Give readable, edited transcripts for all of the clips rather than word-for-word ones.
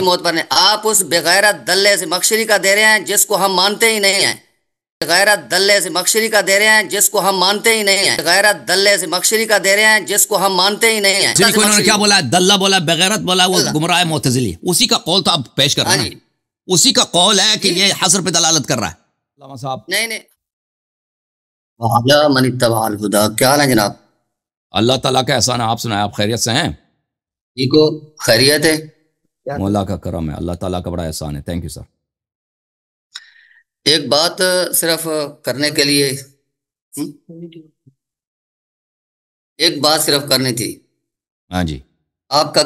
موت پر نہیں. آپ اس بغیرت دلے سے مکشری کا دے رہے ہیں جس کو ہم مانتے ہی نہیں ہیں. غیرت دلے سے مکشری کا دے رہے ہیں جس کو ہم مانتے ہی نہیں ہیں. غیرت دلے سے مکشری کا دے رہے ہیں جس کو ہم مانتے ہی نہیں ہیں. انہوں نے کیا بولا؟ دلہ بولا، بغیرت بولا، وہ گمراہ معتزلی. اسی کا قول تو اب پیش کر رہے ہیں. اسی کا قول ہے کہ یہ حصر پہ دلالت کر رہا ہے. علامہ صاحب نہیں من اتبع الہدی. کیا حال ہے جناب؟ اللہ تعالیٰ کا احسان ہے. آپ سنائیں، آپ خیریت سے ہیں؟ ٹھیک ہو؟ خیریت ہے. مولا کا کرم ہے، اللہ تعالیٰ کا بڑا احسان ہے. Thank you sir. ایک بات صرف کرنے کے لیے، ایک بات صرف کرنی تھی. ہاں جی. آپ کا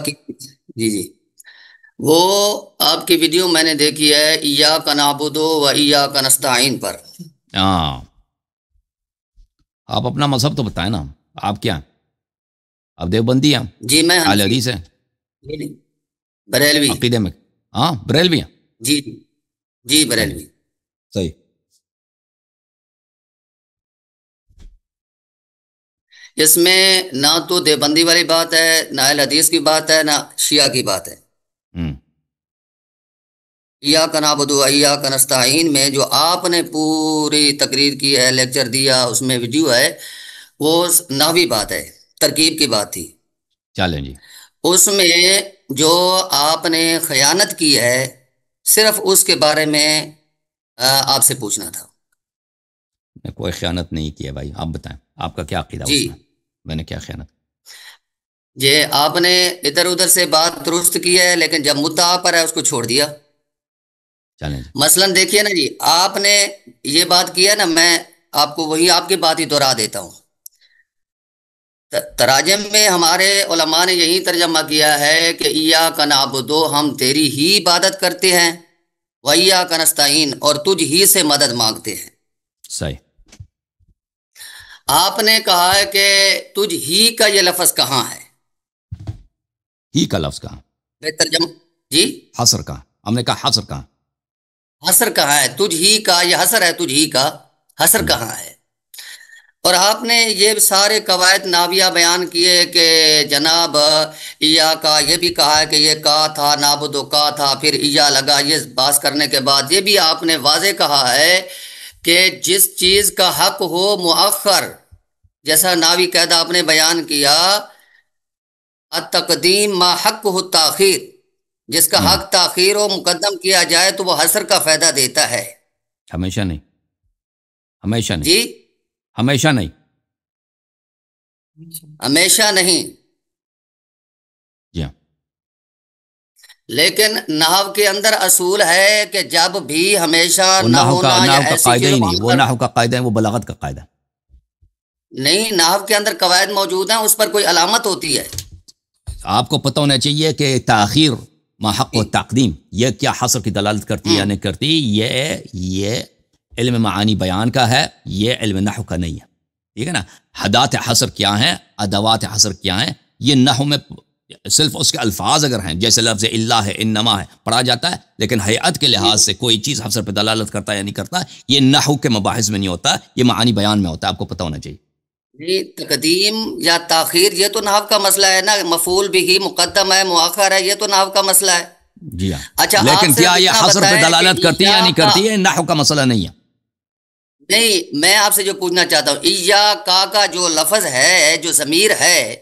جی وہ آپ کی ویڈیو میں نے دیکھی ہے ایاک نعبد و ایاک نستعین پر. ہاں، آپ اپنا مذہب تو بتائیں نا. آپ کیا، آپ دیوبندی ہیں؟ جی میں اہل حدیث ہیں؟ بریلوی عقیدے میں؟ ہاں بریلوی ہیں. جی بریلوی. صحیح. اس میں نہ تو دیوبندی والی بات ہے، نہ اہل حدیث کی بات ہے، نہ شیعہ کی بات ہے. ایاک نعبد و ایاک نستعین میں جو آپ نے پوری تقریر کی ہے، لیکچر دیا، اس میں ویڈیو ہے، وہ نحوی بات ہے، ترکیب کی بات تھی. چلیں جی. اس میں جو آپ نے خیانت کی ہے، صرف اس کے بارے میں آپ سے پوچھنا تھا. میں کوئی خیانت نہیں کی ہے بھائی، آپ بتائیں آپ کا کیا عقیدہ اس میں نے کیا خیانت؟ آپ نے ادھر ادھر سے بات درست کی ہے، لیکن جب مدعا پر ہے اس کو چھوڑ دیا. چلیں جی. مثلا دیکھیے نا جی، آپ نے یہ بات کی ہے نا، میں آپ کو وہی آپ کی بات ہی دہرا دیتا ہوں. تراجم میں ہمارے علماء نے یہی ترجمہ کیا ہے کہ ایاک نعبد، ہم تیری ہی عبادت کرتے ہیں، و ایاک نستعین، اور تجھ ہی سے مدد مانگتے ہیں. صحیح. آپ نے کہا ہے کہ تجھ ہی کا یہ لفظ کہاں ہے؟ ہی کا لفظ کہاں؟ بے ترجمہ جی. حصر کہاں؟ ہم نے کہا حصر کہاں؟ حصر کہاں ہے؟ تجھ ہی کا، یہ حصر ہے، تجھ ہی کا حصر کہاں ہے؟ اور آپ نے یہ سارے قواعد ناویہ بیان کیے کہ جناب ایا کا یہ بھی کہا ہے کہ یہ کا تھا، نابود و کا تھا، پھر ایا لگا. یہ بات کرنے کے بعد یہ بھی آپ نے واضح کہا ہے کہ جس چیز کا حق ہو مؤخر، جیسا ناوی قاعدہ آپ نے بیان کیا، التقدیم ما حق ہو تاخیر، جس کا حق تاخیر ہو مقدم کیا جائے تو وہ حصر کا فائدہ دیتا ہے. ہمیشہ نہیں، ہمیشہ نہیں جی، ہمیشہ نہیں، ہمیشہ نہیں. جی ہاں. لیکن نحو کے اندر اصول ہے کہ جب بھی ہمیشہ نہ ہونا یا نحو کا ایسی قاعدہ چیز ہی نہیں، وہ نحو کا قاعدہ ہے، وہ بلاغت کا قاعدہ نہیں. نحو کے اندر قواعد موجود ہیں، اس پر کوئی علامت ہوتی ہے. آپ کو پتہ ہونا چاہیے کہ تاخیر ما حق و تقدیم یہ کیا حصر کی دلالت کرتی ہے یا نہیں کرتی. یہ علم معانی بیان کا ہے، یہ علم نحو کا نہیں ہے. ٹھیک ہے نا. حدات حصر کیا ہیں، ادوات حصر کیا ہیں، یہ نحو میں صرف اس کے الفاظ اگر ہیں، جیسے لفظ اللہ ہے، انما ہے، پڑھا جاتا ہے، لیکن ہیئت کے لحاظ سے کوئی چیز حصر پہ دلالت کرتا ہے یا نہیں کرتا، یہ نحو کے مباحث میں نہیں ہوتا، یہ معانی بیان میں ہوتا ہے. آپ کو پتہ ہونا چاہیے. جی، تقدیم یا تاخیر یہ تو نحو کا مسئلہ ہے نا. مفعول بھی مقدم ہے، مؤخر ہے، یہ تو نحو کا مسئلہ ہے. جی ہاں. اچھا، لیکن کیا یہ حصر پہ دلالت کرتی ہے یا نہیں کرتی ہے، نحو کا مسئلہ نہیں ہے. نہیں، میں آپ سے جو پوچھنا چاہتا ہوں، کا جو لفظ ہے، جو ضمیر ہے،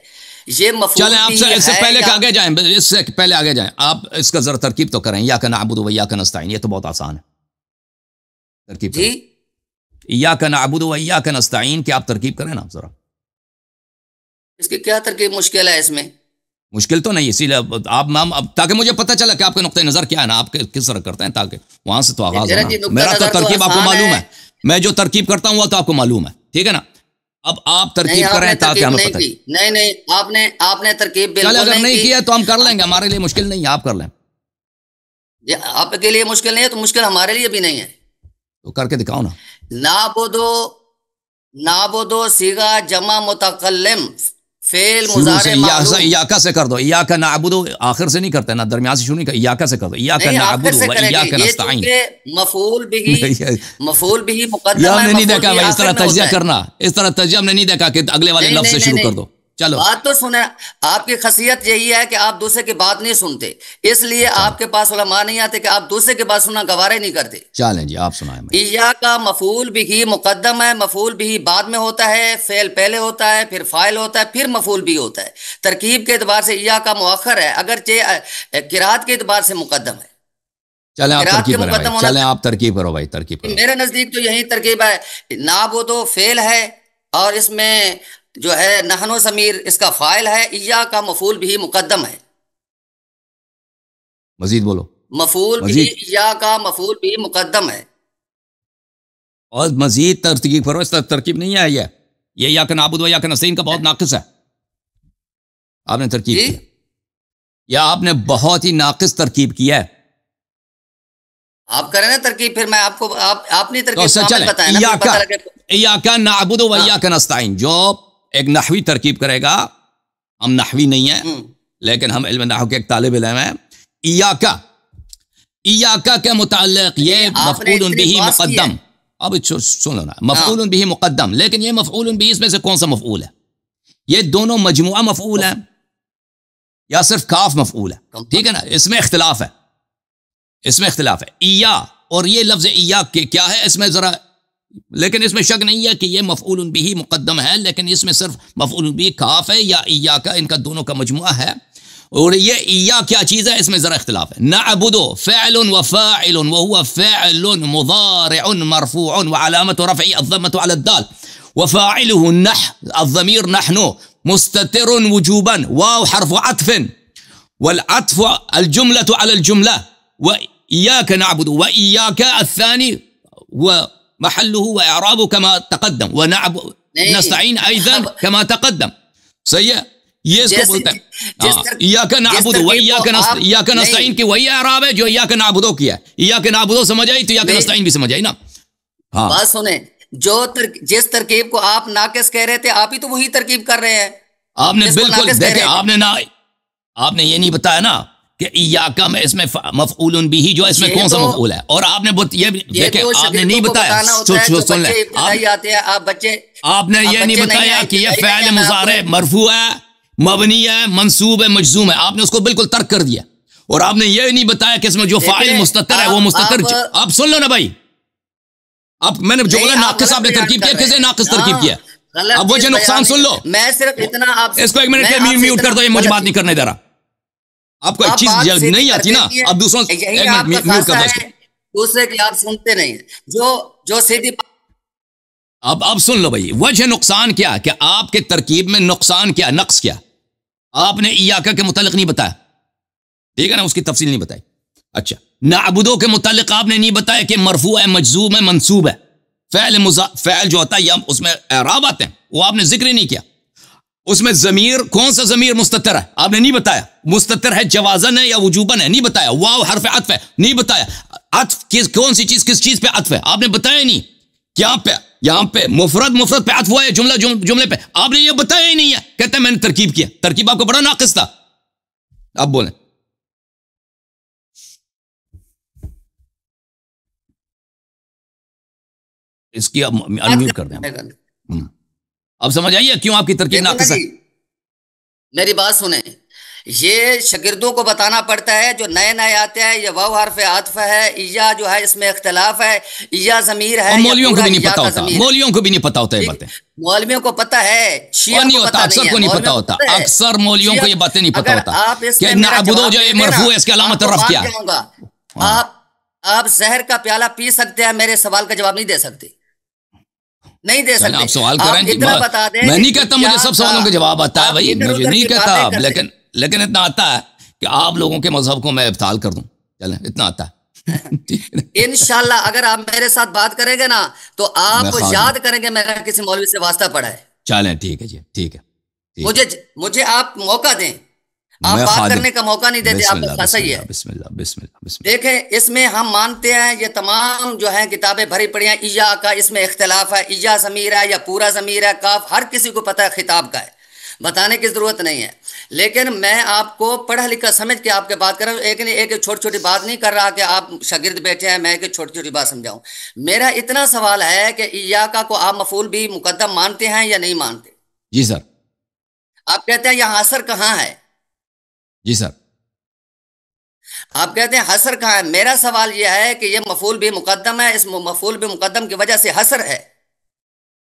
یہ مفعول چلیں آپ بھی سے اس سے ہے پہلے یا کہ آگے جائیں، اس سے پہلے آگے جائیں، آپ اس کا ذرا ترکیب تو کریں. ایاک نعبد و ایاک نستعین، یہ تو بہت آسان ہے. ترکیب جی. ایاک نعبد و ایاک نستعین کی آپ ترکیب کریں نا ذرا. اس کی کیا ترکیب مشکل ہے؟ اس میں مشکل تو نہیں، اسی لیے آپ تاکہ مجھے پتہ چلا کہ آپ کے نقطہ نظر کیا ہے نا، آپ کس طرح کرتے ہیں، تاکہ وہاں سے تو آغاز ہو نا. میرا تو ترکیب آپ کو معلوم ہے، میں جو ترکیب کرتا ہوں وہ تو آپ کو معلوم ہے. ٹھیک ہے نا. اب آپ ترکیب کریں تاکہ ہمیں پتہ چلے. نہیں، آپ نے ترکیب چلے بالکل اگر نہیں کی کیا تو ہم کر لیں گے، ہمارے لیے مشکل نہیں ہے، آپ کر لیں. آپ کے لیے مشکل نہیں ہے تو مشکل ہمارے لیے بھی نہیں ہے. تو کر کے دکھاؤ نا. نعبدو صیغہ جمع متکلم، فعل شروع مضارع سے معلوم. ایاکا سے کر دو. ایاک نعبد آخر سے نہیں کرتے نا، درمیان سے شروع نہیں کرتے. ایاکا سے کر دو. ایاک نہیں، آخر نعبد سے و کریں گے. ایاک یہ نستعین. چونکہ مفعول بھی مقدم ہم ہے، نے نہیں مفعول دیکھا بھی بھائی اس آخر طرح میں ہوتا تجزیہ ہے. کرنا، اس طرح تجزیہ ہم نے نہیں دیکھا کہ اگلے والے لفظ سے شروع کر دو. چلو بات تو سنیں، آپ کی خاصیت یہی ہے کہ آپ دوسرے کی بات نہیں سنتے، اس لیے آپ کے پاس علماء نہیں آتے کہ آپ دوسرے کی بات سننا گوارا نہیں کرتے۔ چلیں جی آپ سنائیں بھائی۔ ایا کا مفعول بھی مقدم ہے، مفعول بھی بعد میں ہوتا ہے، فعل پہلے ہوتا ہے، پھر فاعل ہوتا ہے، پھر مفعول بھی ہوتا ہے۔ ترکیب کے اعتبار سے ایا کا مؤخر ہے، اگرچہ قرات کے اعتبار سے مقدم ہے۔ چلیں آپ قرات کے ترکیب کریں مقدم بھائی، ہونا چلیں آپ ترکیب کرو بھائی، ترکیب کرو۔ میرے نزدیک تو یہی ترکیب ہے۔ نعبدو فعل ہے اور اس میں جو ہے نحنو ضمیر اس کا فاعل ہے، ایا کا مفعول بھی مقدم ہے، مزید بولو، مفعول بھی مزید ایا کا مفعول بھی مقدم ہے۔ اور مزید ترکیب کرو، اس طرح ترکیب نہیں ہے یہ یا کہ نعبد و یا کہ نستعین کا بہت ناقص ہے، آپ نے ترکیب جی کیا، یا آپ نے بہت ہی ناقص ترکیب کیا ہے۔ آپ کریں نا ترکیب، پھر میں آپ کو آپ نے تو ترکیب سے کامل چلیں، بتائیں نا، پھر پتہ لگے۔ ایاک نعبد و ایاک نستعین، جو ایک نحوی ترکیب کرے گا، ہم نحوی نہیں ہیں لیکن ہم علم نحو کے ایک طالب علم ہیں۔ ایاک کے متعلق یہ مفعول بھی مقدم، اب سن لو نا، مفعول بھی مقدم، لیکن یہ مفعول بھی اس میں سے کون سا مفعول ہے؟ یہ دونوں مجموعہ مفعول ہے یا صرف کاف مفعول ہے؟ ٹھیک ہے نا، اس میں اختلاف ہے، اس میں اختلاف ہے۔ ایا اور یہ لفظ ایا کے کیا ہے اس میں ذرا، لیکن اس میں شک نہیں ہے کہ یہ مفعول بھی مقدم ہے، لیکن اس میں صرف مفعول بھی کاف ہے یا ایا کا، ان کا دونوں کا مجموعہ ہے، اور یہ ایا کیا چیز ہے اس میں ذرا اختلاف ہے۔ نعبد فعل وفاعل وهو فعل مضارع مرفوع وعلامة رفعه الضمة على الدال وفاعله الضمير نحن مستتر وجوبا، واو حرف عطف، والعطف الجملة على الجملة، وإياك نعبد وإياك الثاني ومحله وإعرابه كما تقدم، ونستعين أيضا كما تقدم، صحیح ہے؟ یہ اس کو بولتے ہیں ایاک نعبد و ایاک نستعین کی وہی اعراب ہے جو ایاک نعبدو کیا ہے۔ ایاک نعبدو سمجھ آئی تو ایاک نستعین بھی سمجھ آئی نا۔ ہاں بات سنیں، جس ترکیب کو آپ ناقص کہہ رہے تھے، آپ ہی تو وہی ترکیب کر رہے ہیں۔ آپ نے بالکل دیکھیں، آپ نے یہ نہیں بتایا نا کہ ایاکا میں اس میں مفعول بھی جو اس میں کون سا مفعول ہے، اور آپ نے یہ دیکھیں آپ نے نہیں بتایا، سن لیں، آپ نے یہ نہیں بتایا کہ یہ فعل مضارع مرفوع ہے، مبنی ہے، منصوب ہے، مجزوم ہے، آپ نے اس کو بالکل ترک کر دیا، اور آپ نے یہ نہیں بتایا کہ اس میں جو فاعل مستتر ہے وہ مستتر، آپ سن لو نا بھائی، اب میں نے جو بولا ناقص آپ نے ترکیب کیا، کسے ناقص ترکیب کیا؟ اب وجہ نقصان سن لو، میں صرف اتنا آپ اس کو ایک منٹ کے میوٹ کر دو، یہ مجھے بات نہیں کرنے دے رہا، آپ کو ایک چیز نہیں آتی نا، اب دوسروں ایک منٹ میوٹ کر دو اس کو، دوسرے کی آپ سنتے نہیں ہیں، جو سیدھی اب سن لو بھائی، وجہ نقصان کیا کہ آپ کے ترکیب میں نقصان کیا، نقص کیا، آپ نے ایاکا کے متعلق نہیں بتایا، ٹھیک ہے نا، اس کی تفصیل نہیں بتائی۔ اچھا، نعبدو کے متعلق آپ نے نہیں بتایا کہ مرفوع ہے، مجزوم ہے، منصوب ہے، فعل جو ہوتا ہے یا اس میں اعراب آتے ہیں، وہ آپ نے ذکر ہی نہیں کیا۔ اس میں ضمیر، کون سا ضمیر مستتر ہے آپ نے نہیں بتایا، مستتر ہے جوازن ہے یا وجوبن ہے، نہیں بتایا، واو حرف عطف ہے، نہیں بتایا، عطف کون سی چیز کس چیز پہ عطف ہے آپ نے بتایا نہیں، کیا پہ یہاں پہ مفرد پہ عطف ہوا ہے، جملے پہ، آپ نے یہ بتایا ہی نہیں ہے، کہتے ہیں میں نے ترکیب کیا، ترکیب آپ کو بڑا ناقص تھا۔ اب بولیں، اس کی انمیوٹ کر دیں، اب سمجھ آئیے کیوں آپ کی ترکیب ناقص ہے؟ میری بات سنیں، یہ شاگردوں کو بتانا پڑتا ہے جو نئے آتے ہیں، یہ واو حرف عطف ہے، ایا جو ہے اس میں اختلاف ہے، ایا ضمیر ہے، مولویوں کو بھی نہیں پتا ہوتا، مولویوں کو بھی نہیں پتا ہوتا یہ باتیں، مولویوں کو پتا ہے، شیعہ کو پتا نہیں ہے، اکثر کو نہیں پتا ہوتا، اکثر مولویوں کو یہ باتیں نہیں پتا ہوتا کہ نعبدو جو مرفوع ہے اس کی علامت رفع کیا ہے۔ آپ زہر کا پیالہ پی سکتے ہیں، میرے سوال کا جواب نہیں دے سکتے، نہیں دے سکتے، آپ سوال کریں، میں نہیں کہتا مجھے سب سوالوں کا جواب آتا ہے بھائی، مجھے نہیں کہتا، لیکن اتنا آتا ہے کہ آپ لوگوں کے مذہب کو میں ابطال کر دوں، چلیں اتنا آتا ہے۔ انشاءاللہ اگر آپ میرے ساتھ بات کریں گے نا تو آپ یاد کریں گے میں نے کسی مولوی سے واسطہ پڑھا ہے۔ چلیں ٹھیک ہے جی، ٹھیک ہے، مجھے آپ موقع دیں، آپ بات کرنے کا موقع نہیں دیتے، آپ کا خاصا ہی ہے۔ بسم اللہ دیکھیں، اس میں ہم مانتے ہیں یہ تمام جو ہیں کتابیں بھری پڑی ہیں، ایا کا اس میں اختلاف ہے، ایا ضمیر ہے یا پورا ضمیر ہے، کاف ہر کسی کو پتہ ہے خطاب کا ہے، بتانے کی ضرورت نہیں ہے، لیکن میں آپ کو پڑھا لکھا سمجھ کے آپ کے بات کر رہا ہوں، ایک چھوٹی چھوٹی بات نہیں کر رہا کہ آپ شاگرد بیٹھے ہیں میں ایک چھوٹی چھوٹی بات سمجھاؤں۔ میرا اتنا سوال ہے کہ ایاکا کو آپ مفعول بھی مقدم مانتے ہیں یا نہیں مانتے؟ جی سر، آپ کہتے ہیں یہاں حسر کہاں ہے؟ جی سر، آپ کہتے ہیں حسر کہاں ہے؟ میرا سوال یہ ہے کہ یہ مفعول بھی مقدم ہے، اس مفعول بھی مقدم کی وجہ سے حسر ہے۔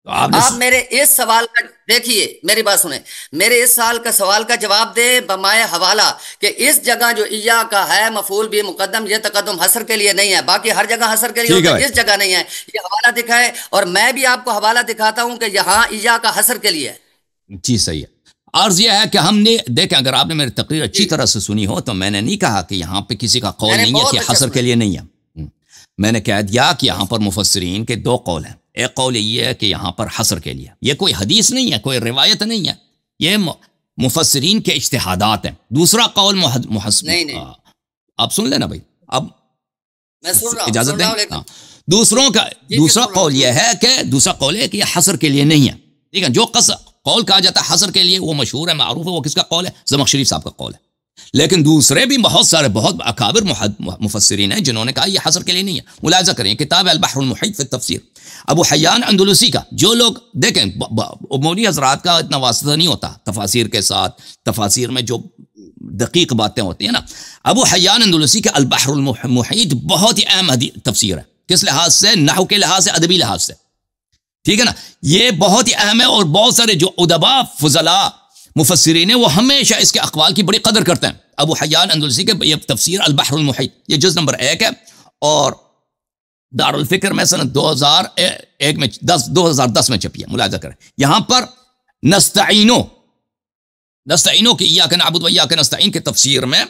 تو آپ نے آپ میرے اس سوال کا دیکھیے، میری بات سنیں، میرے اس سوال کا جواب دے بمائے حوالہ کہ اس جگہ جو ایا کا ہے مفعول بھی مقدم، یہ تقدم حسر کے لیے نہیں ہے، باقی ہر جگہ حسر کے لیے ٹھیک ہے ہوتا ہے، بھائی، اس جگہ نہیں ہے، یہ حوالہ دکھائے اور میں بھی آپ کو حوالہ دکھاتا ہوں کہ یہاں ایا کا حسر کے لیے ہے۔ جی صحیح ہے۔ عرض یہ ہے کہ ہم نے دیکھیں، اگر آپ نے میری تقریر اچھی طرح سے سنی ہو تو میں نے نہیں کہا کہ یہاں پہ کسی کا قول میں نے نہیں ہے بہت کہ اچھا حسر سنا۔ کے لیے نہیں ہے۔ میں نے کہہ دیا کہ یہاں پر مفسرین کے دو قول ہیں۔ ایک قول یہ ہے کہ یہاں پر حسر کے لیے، یہ کوئی حدیث نہیں ہے، کوئی روایت نہیں ہے، یہ مفسرین کے اجتہادات ہیں۔ دوسرا قول نہیں آپ سن لینا بھائی، اب میں سن رہا ہوں، اجازت سن دیں۔ رہا ہوں، لیکن دوسروں کا دوسرا سن رہا ہوں۔ قول یہ ہے کہ یہ حسر کے لیے نہیں ہے، ٹھیک ہے۔ جو قول کہا جاتا ہے حسر کے لیے وہ مشہور ہے، معروف ہے، وہ کس کا قول ہے؟ زمخشری صاحب کا قول ہے۔ لیکن دوسرے بھی بہت سارے بہت اکابر مفسرین ہیں جنہوں نے کہا یہ حسر کے لیے نہیں ہے۔ ملاحظہ کریں کتاب البحر المحیط فی التفسیر، ابو حیان اندلسی کا، جو لوگ دیکھیں عمومی حضرات کا اتنا واسطہ نہیں ہوتا تفاسیر کے ساتھ، تفاسیر میں جو دقیق باتیں ہوتی ہیں نا، ابو حیان اندلسی کا البحر المحیط بہت ہی اہم تفسیر ہے، کس لحاظ سے؟ نحو کے لحاظ سے، ادبی لحاظ سے، ٹھیک ہے نا، یہ بہت ہی اہم ہے۔ اور بہت سارے جو ادباء فضلاء مفسرین ہیں وہ ہمیشہ اس کے اقوال کی بڑی قدر کرتے ہیں۔ ابو حیان اندلسی کے یہ تفسیر البحر المحیط، یہ جز نمبر 1 ہے، اور دار الفکر میں سنہ 2001 میں 2010 میں چھپی ہے، ملاحظہ کریں۔ یہاں پر نستعینو کی ایاک نعبد و ایاک نستعین کے تفسیر میں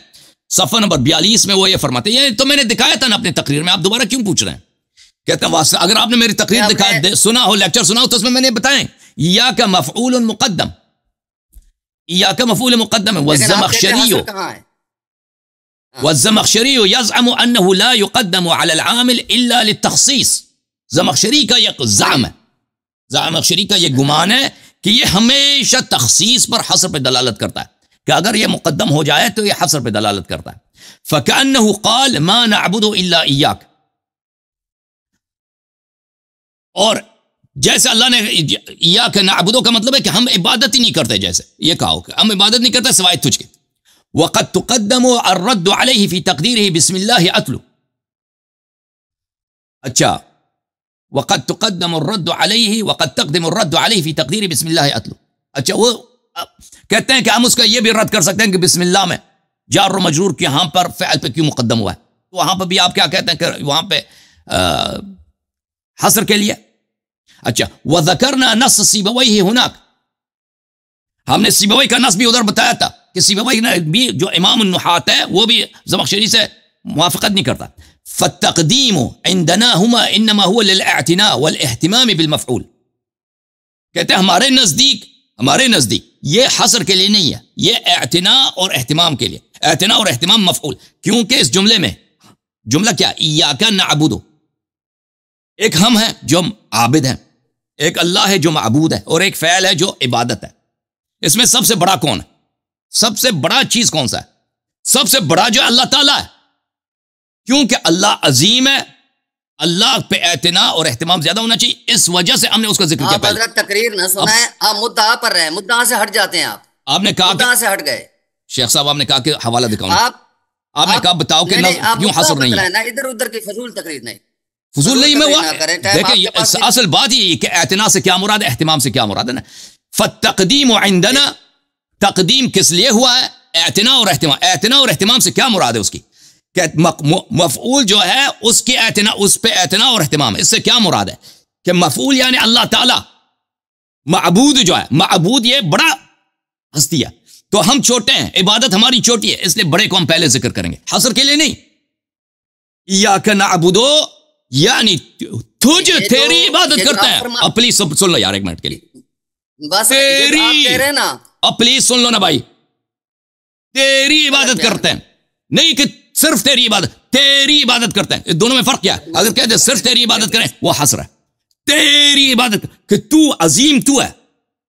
صفحہ نمبر 42 میں وہ یہ فرماتے ہیں، تو میں نے دکھایا تھا نا اپنی تقریر میں، آپ دوبارہ کیوں پوچھ رہے ہیں؟ کہتے ہیں اگر آپ نے میری تقریر سنا ہو، لیکچر سنا ہو، تو اس میں نے بتائیں ایاک مفعول مقدم، ایاک مفعول مقدم ہے۔ والزمخشری يزعم انه لا يقدم على العامل الا للتخصيص، زمخشری کا یہ زعم ہے، زمخشری کا یہ گمان ہے کہ یہ ہمیشہ تخصیص پر حصر پہ دلالت کرتا ہے، کہ اگر یہ مقدم ہو جائے تو یہ حصر پہ دلالت کرتا ہے۔ فكأنه قال ما نعبد الا اياك، اور جیسے اللہ نے ایاک نعبدو کا مطلب ہے کہ ہم عبادت ہی نہیں کرتے، جیسے یہ کہا ہو کہ ہم عبادت نہیں کرتے سوائے تجھ کے۔ وقد تقدم الرد عليه في تقديره بسم الله اتلو، اچھا، وقد تقدم الرد عليه وقد تقدم الرد عليه في تقديره بسم الله اتلو، اچھا، وہ کہتے ہیں کہ ہم اس کا یہ بھی رد کر سکتے ہیں کہ بسم اللہ میں جار و مجرور کے یہاں پر فعل پہ کیوں مقدم ہوا ہے، تو وہاں پہ بھی آپ کیا کہتے ہیں کہ وہاں پہ حصر کے لیے۔ اچھا، وذکرنا نص سیبویہ ہناک، ہم نے سیبوی کا نص بھی ادھر بتایا تھا کہ سیبوی نے بھی جو امام النحات ہے وہ بھی زمخشری سے موافقت نہیں کرتا۔ فالتقدیم عندنا ہما انما هو للاعتناء والاہتمام بالمفعول، کہتے ہیں ہمارے نزدیک یہ حصر کے لیے نہیں ہے، یہ اعتناء اور اہتمام کے لیے، اعتناء اور اہتمام مفعول، کیونکہ اس جملے میں جملہ کیا؟ ایاک نعبد، ایک ہم ہیں جو عابد ہیں، ایک اللہ ہے جو معبود ہے، اور ایک فعل ہے جو عبادت ہے۔ اس میں سب سے بڑا کون ہے؟ سب سے بڑا چیز کون سا ہے؟ سب سے بڑا جو اللہ تعالیٰ ہے، کیونکہ اللہ عظیم ہے، اللہ پہ اعتناء اور اہتمام زیادہ ہونا چاہیے، اس وجہ سے ہم نے اس کا ذکر کیا۔ آپ حضرت تقریر نہ سنائیں، آپ مدعا پر رہے، مدعا سے ہٹ جاتے ہیں، آپ نے کہا مدعا سے ہٹ گئے۔ شیخ صاحب آپ نے کہا کہ حوالہ دکھاؤں، آپ نے کہا بتاؤ کہ کیوں حصر نہیں ہے؟ ادھر ادھر کی فضول تقریر نہیں، فضول نہیں میں وہ دیکھیں، اصل بات یہ کہ اعتناء سے کیا مراد ہے، اہتمام سے کیا مراد ہے نا۔ فالتقدیم عندنا، تقدیم کس لیے ہوا ہے؟ اعتناء اور اہتمام۔ اعتناء اور اہتمام سے کیا مراد ہے اس کی؟ کہ مفعول جو ہے اس کے اعتناء، اس پہ اعتناء اور اہتمام ہے، اس سے کیا مراد ہے؟ کہ مفعول یعنی اللہ تعالی، معبود جو ہے، معبود یہ بڑا ہستی ہے، تو ہم چھوٹے ہیں، عبادت ہماری چھوٹی ہے، اس لیے بڑے کو ہم پہلے ذکر کریں گے، حصر کے لیے نہیں۔ ایاک نعبدو یعنی تجھ تیری عبادت کرتے ہیں۔ اب پلیز سن لو یار ایک منٹ کے لیے، بس تیری، اب پلیز سن لو نا بھائی، تیری عبادت کرتے ہیں، نہیں کہ صرف تیری عبادت، تیری عبادت کرتے ہیں، دونوں میں فرق کیا ہے؟ اگر کہتے ہیں صرف تیری عبادت کریں وہ حصر ہے، تیری عبادت کہ تو عظیم تو ہے،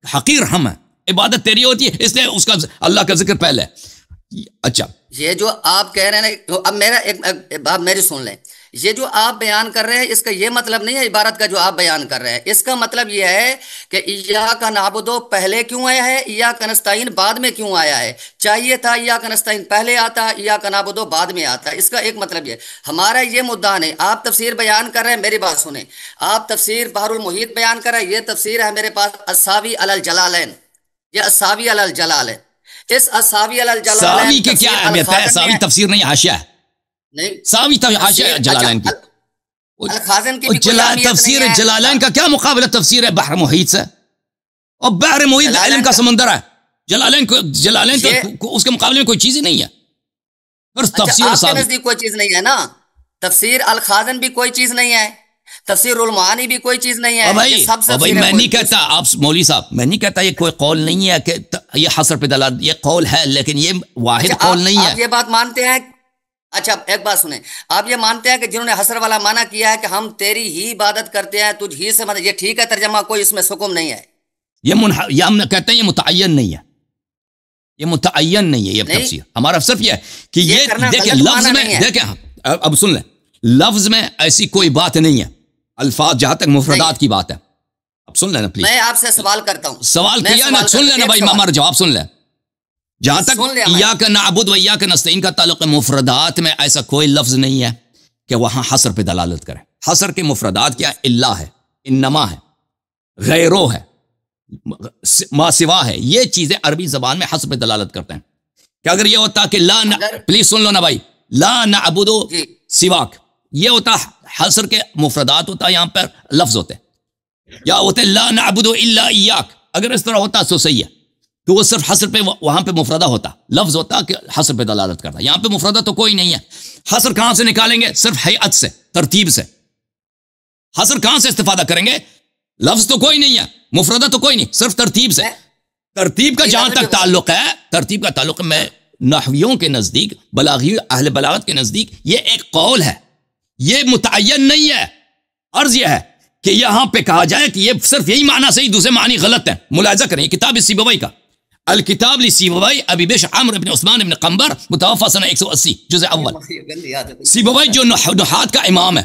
حقیر ہم ہے، عبادت تیری ہوتی ہے، اس لیے اس کا اللہ کا ذکر پہلے ہے۔ اچھا، یہ جو آپ کہہ رہے ہیں نا، اب میرا ایک بات میری سن لیں، یہ جو آپ بیان کر رہے ہیں اس کا یہ مطلب نہیں ہے عبارت کا جو آپ بیان کر رہے ہیں، اس کا مطلب یہ ہے کہ ایاک نعبدو پہلے کیوں آیا ہے، ایاک نستعین بعد میں کیوں آیا ہے؟ چاہیے تھا ایاک نستعین پہلے آتا، ایاک نعبدو بعد میں آتا۔ اس کا ایک مطلب یہ ہے، ہمارا یہ مدعا نہیں۔ آپ تفسیر بیان کر رہے ہیں، میری بات سنیں، آپ تفسیر بحر المحیط بیان کر رہے ہیں، یہ تفسیر ہے میرے پاس الساوی علی الجلالین، یہ الساوی علی الجلال ہے۔ اس الساوی علی الجلالین ساوی کے کیا اہمیت ہے؟ ساوی تفسیر نہیں، حاشیہ ہے۔ نہیں، ساوی حاشیہ جلالین کی۔ الخازن کی بھی کوئی اہمیت تفسیر نہیں ہے۔ جلالین کا کیا مقابلہ تفسیر ہے بحر محیط سے؟ اور بحر محیط علم کا سمندر ہے، جلالین کو اس کے مقابلے میں کوئی چیز ہی نہیں ہے۔ پھر تفسیر آپ کے نزدیک کوئی چیز نہیں ہے نا؟ تفسیر الخازن بھی کوئی چیز نہیں ہے، تفسیر المعانی بھی کوئی چیز نہیں ہے۔ بھائی میں نہیں کہتا، آپ مولوی صاحب، میں نہیں کہتا یہ کوئی قول نہیں ہے کہ یہ حصر پہ دلالت، یہ قول ہے لیکن یہ واحد قول نہیں ہے۔ آپ یہ بات مانتے ہیں؟ اچھا ایک بات سنیں، آپ یہ مانتے ہیں کہ جنہوں نے حصر والا معنی کیا ہے کہ ہم تیری ہی عبادت کرتے ہیں، تجھ ہی سے مدد، یہ ٹھیک ہے ترجمہ، کوئی اس میں حکم نہیں ہے؟ یہ ہم کہتے ہیں یہ متعین نہیں ہے، یہ متعین نہیں ہے یہ تفسیر۔ ہمارا صرف یہ ہے کہ یہ دیکھیں لفظ میں، دیکھیں اب سن لیں، لفظ میں ایسی کوئی بات نہیں ہے، الفاظ جہاں تک مفردات کی بات ہے۔ اب سن لینا پلیز، میں آپ سے سوال کرتا ہوں، سوال کیا نا، سن لینا بھائی، ہمارا جواب سن لیں۔ جہاں تک ایاک نعبد و ایاک نستعین کا تعلق مفردات میں، ایسا کوئی لفظ نہیں ہے کہ وہاں حصر پہ دلالت کرے۔ حصر کے مفردات کیا؟ اللہ ہے، انما ہے، غیرو ہے، ما سوا ہے، یہ چیزیں عربی زبان میں حصر پہ دلالت کرتے ہیں۔ کہ اگر یہ ہوتا کہ پلیز سن لو نا بھائی، لا نعبد سواک، یہ ہوتا حصر کے مفردات، ہوتا یہاں پر لفظ ہوتے، یا ہوتے لا نعبد الا ایاک، اگر اس طرح ہوتا تو صحیح ہے، تو وہ صرف حصر پہ، وہاں پہ مفردہ ہوتا، لفظ ہوتا کہ حصر پہ دلالت کرتا۔ یہاں پہ مفردہ تو کوئی نہیں ہے، حصر کہاں سے نکالیں گے؟ صرف ہیئت سے، ترتیب سے۔ حصر کہاں سے استفادہ کریں گے؟ لفظ تو کوئی نہیں ہے، مفردہ تو کوئی نہیں، صرف ترتیب سے۔ ترتیب کا جہاں تک تعلق ہے، ترتیب کا تعلق میں نحویوں کے نزدیک، بلاغی اہل بلاغت کے نزدیک یہ ایک قول ہے، یہ متعین نہیں ہے۔ عرض یہ ہے کہ یہاں پہ کہا جائے کہ یہ صرف یہی معنی صحیح، دوسرے معنی غلط ہیں۔ ملاحظہ کریں، کتاب سیبوی کا الکتاب لسیبوی ابی بشر عمرو بن عثمان بن قنبر، متوفى سنہ 180، جزء اول۔ سیبوی جو نحات کا امام ہے،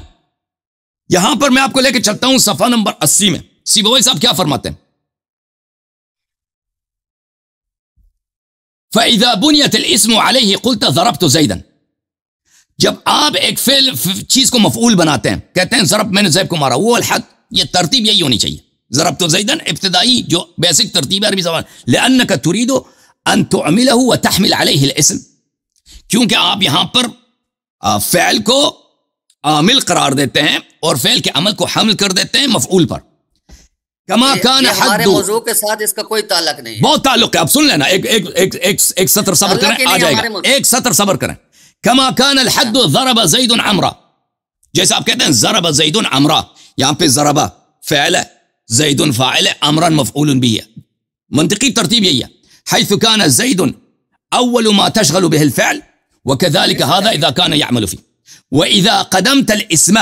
یہاں پر میں آپ کو لے کے چلتا ہوں صفحہ نمبر 80 میں، سیبوی صاحب کیا فرماتے ہیں؟ فَإِذَا بُنِيَتِ الْإِسْمُ عَلَيْهِ قُلْتَ ضَرَبْتُ زَيْدًا، جب آپ ایک فعل چیز کو مفعول بناتے ہیں، کہتے ہیں ضرب، میں نے زید کو مارا، وہ الحد، یہ ترتیب یہی ہونی چاہیے۔ ضربت زیدن ابتدائی جو بیسک ترتیب ہے عربی زبان، لأنك تريد ان تعمله وتحمل عليه الاسم، کیونکہ آپ یہاں پر فعل کو عامل قرار دیتے ہیں اور فعل کے عمل کو حمل کر دیتے ہیں مفعول پر۔ کما کان حد، ہمارے موضوع کے ساتھ اس کا کوئی تعلق نہیں ہے۔ بہت تعلق ہے، اب سن لینا، ایک سطر صبر کریں، آ جائے گا، ایک سطر صبر کریں۔ کما کان الحد ضرب زید عمرا، جیسے آپ کہتے ہیں ضرب زید عمرا، یہاں پہ ضرب فعل ہے، زید فاعل ہے، امرا مفعول بھی ہے، منطقی ترتیب یہی ہے۔ حيث كان زید اول ما تشغل به الفعل وكذلك هذا اذا كان يعمل فيه واذا قدمت الاسم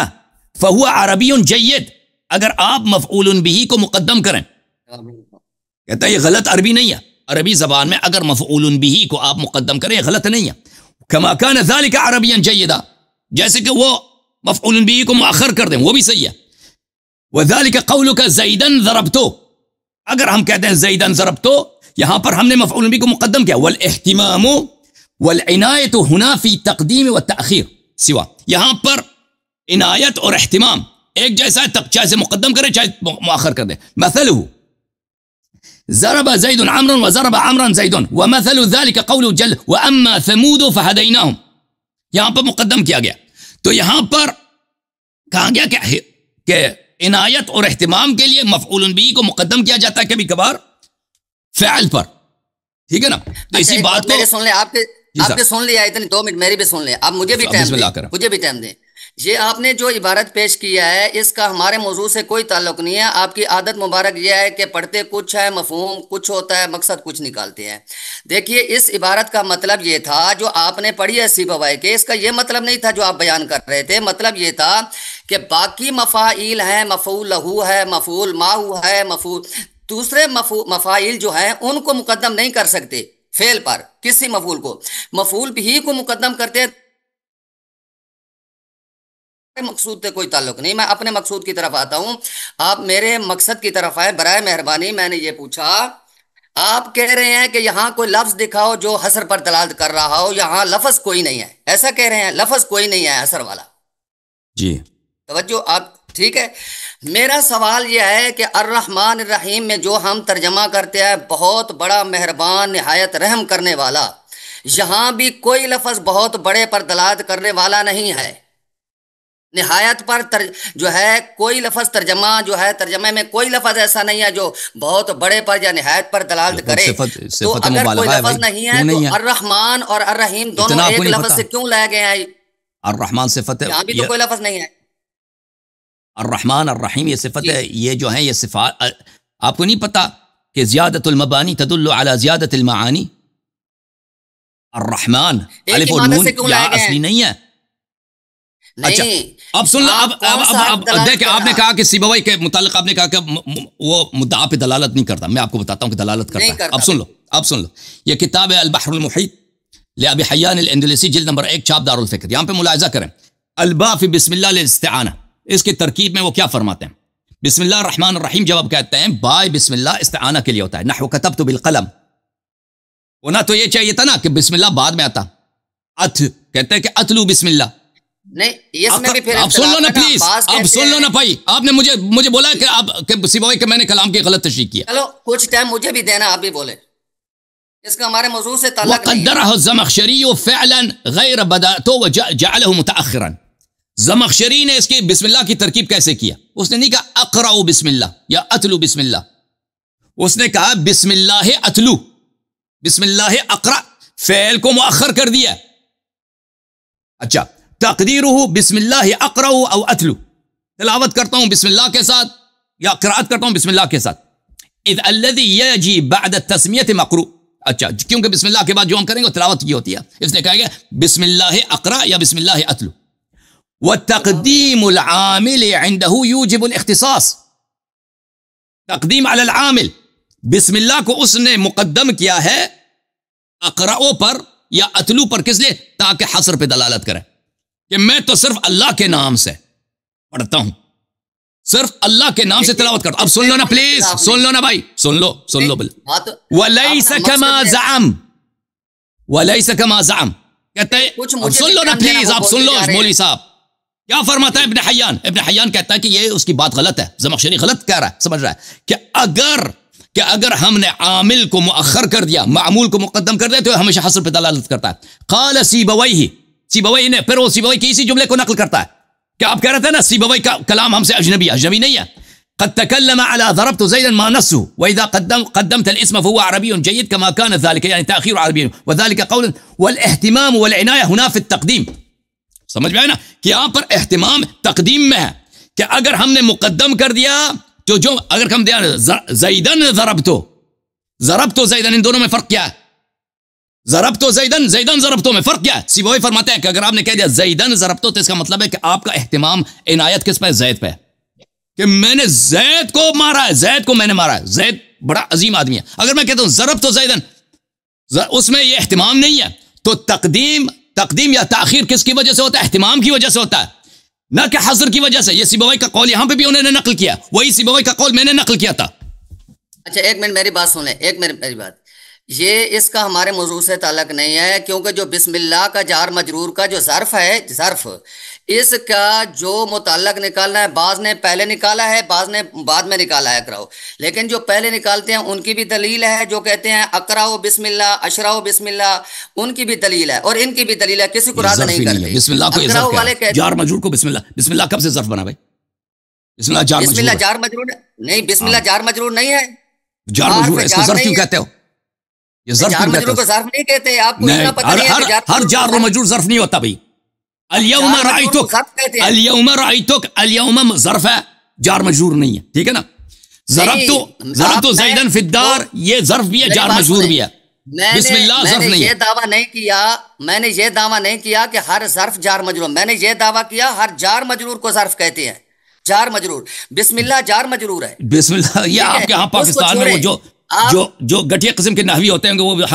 فهو عربي جيد، اگر آپ مفعول به کو مقدم کریں، کہتا ہے یہ غلط عربی نہیں ہے، عربی زبان میں اگر مفعول به کو آپ مقدم کریں یہ غلط نہیں ہے۔ كما كان ذلك عربيا جيدا، جیسے کہ وہ مفعول به کو مؤخر کر دیں وہ بھی صحیح ہے۔ وذلك قولك زيدا ضربته، اگر ہم کہتے ہیں زیدا ضربته، یہاں پر ہم نے مفعول به کو مقدم کیا۔ والاہتمام والعنایت هنا في تقدیم والتأخیر سوا، یہاں پر عنایت اور اہتمام ایک جیسا ہے، چاہے سے مقدم کرے چاہے مؤخر کر دے۔ مثله ضرب زید عمرا وضرب عمرا زید ومثل ذلك قول جل واما ثمود فهديناهم، یہاں پر مقدم کیا گیا، تو یہاں پر کہا گیا کہ عنایت اور اہتمام کے لیے مفعول به کو مقدم کیا جاتا ہے کبھی کبھار فعل پر، ٹھیک ہے نا۔ تو اسی بات کو سن لیں، آپ کے سن لیا اتنی 2 منٹ میری بھی سن لیں، آپ مجھے بھی ٹائم دیں، مجھے بھی ٹائم دیں۔ یہ آپ نے جو عبارت پیش کیا ہے اس کا ہمارے موضوع سے کوئی تعلق نہیں ہے۔ آپ کی عادت مبارک یہ ہے کہ پڑھتے کچھ ہے، مفہوم کچھ ہوتا ہے، مقصد کچھ نکالتے ہیں۔ دیکھیے اس عبارت کا مطلب یہ تھا جو آپ نے پڑھی ہے سیبوی کے، اس کا یہ مطلب نہیں تھا جو آپ بیان کر رہے تھے۔ مطلب یہ تھا کہ باقی مفاعیل ہیں، مفعول لہو ہے، مفعول ماہو ہے، مفعول دوسرے مفاعیل جو ہیں ان کو مقدم نہیں کر سکتے، فعل پر، کسی مفعول کو، مفعول بھی کو مقدم کرتے ہیں، مقصود سے کوئی تعلق نہیں. میں اپنے مقصود کی طرف آتا ہوں، آپ میرے مقصد کی طرف آئے برائے مہربانی. میں نے یہ پوچھا، آپ کہہ رہے ہیں کہ یہاں کوئی لفظ دکھاؤ جو حصر پر دلالت کر رہا ہو، یہاں لفظ کوئی نہیں ہے، ایسا کہہ رہے ہیں، لفظ کوئی نہیں ہے حصر والا. جی توجہ آپ، ٹھیک ہے. میرا سوال یہ ہے کہ الرحمن الرحیم میں جو ہم ترجمہ کرتے ہیں بہت بڑا مہربان نہایت رحم کرنے والا، یہاں بھی کوئی لفظ بہت بڑے پر دلالت کرنے والا نہیں ہے. نہایت پر جو ہے کوئی لفظ ترجمے میں کوئی لفظ ایسا نہیں ہے جو بہت بڑے پر یا نہایت پر دلالت کرے. تو اگر کوئی لفظ نہیں ہے تو الرحمن اور الرحیم دونوں ایک لفظ سے کیوں لائے گئے ہیں؟ الرحمن صفت ہے، یہاں بھی تو کوئی لفظ نہیں ہے. الرحمن الرحیم یہ صفت ہے، یہ جو ہیں یہ صفات. آپ کو نہیں پتا کہ زیادت المبانی تدل علی زیادت المعانی؟ الرحمن الف اور نون یا اصلی نہیں ہے. اچھا اب سن لو، اب دیکھیں، آپ نے کہا کہ سیبوی کے متعلق آپ نے کہا کہ وہ مدعا پہ دلالت نہیں کرتا. میں آپ کو بتاتا ہوں کہ دلالت کرتا ہے. اب سن لو یہ کتاب ہے البحر المحیط لأبی حیان الاندلسی، جلد نمبر 1، چھاپ دارالفکر. یہاں پہ ملاحظہ کریں، الباء فی بسم اللہ للاستعانہ، اس کی ترکیب میں وہ کیا فرماتے ہیں؟ بسم اللہ الرحمن الرحیم جب آپ کہتے ہیں بائے بسم اللہ استعانہ کے لیے ہوتا ہے. نحو کتبت بالقلم، ہونا تو یہ چاہیے تھا نا کہ بسم اللہ بعد میں آتا. کہتے ہیں کہ اتلو بسم اللہ. نہیں، اس میں بھی پھر آپ سن لو نا پلیز، آپ سن لو نا بھائی. آپ نے مجھے بولا کہ آپ سیبوی کہ میں نے کلام کی غلط تشریح کیا. چلو کچھ ٹائم مجھے بھی دینا، آپ بھی بولے، اس کا ہمارے موضوع سے تعلق نہیں ہے. وقدرہ الزمخشری فعلا غیر بدأتو وجعلہ متأخرا. زمخشری نے اس کی بسم اللہ کی ترکیب کیسے کیا؟ اس نے نہیں کہا اقرأ بسم اللہ یا اتلو بسم اللہ، اس نے کہا بسم اللہ اتلو، بسم اللہ اقرأ، فعل کو مؤخر کر دیا. اچھا، تقدیرہ بسم اللہ اقرأ او اتلو، تلاوت کرتا ہوں بسم اللہ کے ساتھ یا قرأت کرتا ہوں بسم اللہ کے ساتھ. اذ الذی یجی بعد التسمیۃ مقروء. اچھا، کیونکہ بسم اللہ کے بعد جو ہم کریں گے تلاوت کی ہوتی ہے، اس نے کہا کہ بسم اللہ اقرأ یا بسم اللہ اتلو. والتقدیم العامل عنده يوجب الاختصاص. تقدیم علی العامل، بسم اللہ کو اس نے مقدم کیا ہے اقرأ پر یا اتلو پر، کس لیے؟ تاکہ حصر پہ دلالت کرے کہ میں تو صرف اللہ کے نام سے پڑھتا ہوں، صرف اللہ کے نام سے تلاوت کرتا. اب سن لو نا پلیز، سن لو نا بھائی، سن لو بل. وَلَيْسَ كَمَا زَعَمْ، وَلَيْسَ كَمَا زَعَمْ کہتا ہے. اب سن لو نا پلیز، آپ سن لو مولوی صاحب کیا فرماتا ہے ابن حیان. ابن حیان کہتا ہے کہ یہ اس کی بات غلط ہے، زمخشری غلط کہہ رہا ہے، سمجھ رہا ہے کہ اگر ہم نے عامل کو مؤخر کر دیا، معمول کو مقدم کر دیا، تو ہمیشہ حصر پہ دلالت کرتا ہے. قال سیبوی نے پھر وہ سیبوی کی اسی جملے کو نقل کرتا ہے کہ آپ کہہ رہے تھے نا سیبوی کا کلام ہم سے اجنبی نہیں ہے. قد تكلم على ضربت زيدا ما نصه واذا قدمت الاسم فهو عربي جيد كما كان ذلك، يعني تاخير عربي، وذلك قول والاهتمام والعنايه هنا في التقديم. سمجھ میں آئے نا کہ یہاں پر اہتمام تقدیم میں ہے کہ اگر ہم نے مقدم کر دیا تو جو اگر ہم دیا زیدن ضربتو زیدن، ان دونوں میں فرق کیا ہے؟ ضربتو زیدن ضربتو میں فرق کیا ہے؟ سیبوی فرماتے ہیں کہ اگر آپ نے کہہ دیا زیدن ضربتو تو اس کا مطلب ہے کہ آپ کا اہتمام عنایت کس پہ؟ زید پہ، کہ میں نے زید کو مارا ہے، زید کو میں نے مارا ہے، زید بڑا عظیم آدمی ہے. اگر میں کہتا ہوں ضربتو زیدن، اس میں یہ اہتمام نہیں ہے. تو تقدیم یا تاخیر کس کی وجہ سے ہوتا ہے؟ اہتمام کی وجہ سے ہوتا ہے، نہ کہ حصر کی وجہ سے. یہ سیبوی کا قول یہاں پہ بھی انہوں نے نقل کیا، وہی سیبوی کا قول میں نے نقل کیا تھا. اچھا ایک منٹ میری بات سن لیں، ایک منٹ میری بات. یہ اس کا ہمارے موضوع سے تعلق نہیں ہے، کیونکہ جو بسم اللہ کا جار مجرور کا جو ظرف ہے، ظرف اس کا جو متعلق نکالنا ہے، بعض نے پہلے نکالا ہے، بعض نے بعد میں نکالا ہے اقراؤ. لیکن جو پہلے نکالتے ہیں ان کی بھی دلیل ہے، جو کہتے ہیں اقراؤ بسم اللہ اشراؤ بسم اللہ، ان کی بھی دلیل ہے اور ان کی بھی دلیل ہے، کسی کو رد نہیں کرتے. بسم اللہ کو اقراؤ والے کہتے ہیں جار مجرور کو بسم اللہ کب سے ظرف بنا بھائی؟ بسم اللہ جار مجرور نہیں، بسم اللہ جار مجرور نہیں ہے. جار مجرور ہے، اس کو ظرف کیوں کہتے ہو؟ یہ ظرف جار مجرور کو ظرف نہیں کہتے، آپ کو اتنا پتہ نہیں ہے کہ ہر جار و مجرور ظرف نہیں ہوتا بھائی. اليوم رأيتك اليوم ظرف ہے، جار مجرور نہیں ہے، ٹھیک ہے نا. ضربتو زیدن فی الدار، یہ ظرف بھی ہے، جار مجرور بھی ہے. بسم اللہ ظرف نہیں ہے. میں نے یہ دعویٰ نہیں کیا کہ ہر ظرف جار مجرور، میں نے یہ دعویٰ کیا ہر جار مجرور کو ظرف کہتے ہیں. جار مجرور، بسم اللہ جار مجرور ہے. بسم اللہ یہ آپ کے ہاں پاکستان میں وہ جو آپ جو گٹھیا قسم کے نحوی ہوتے ہیں وہ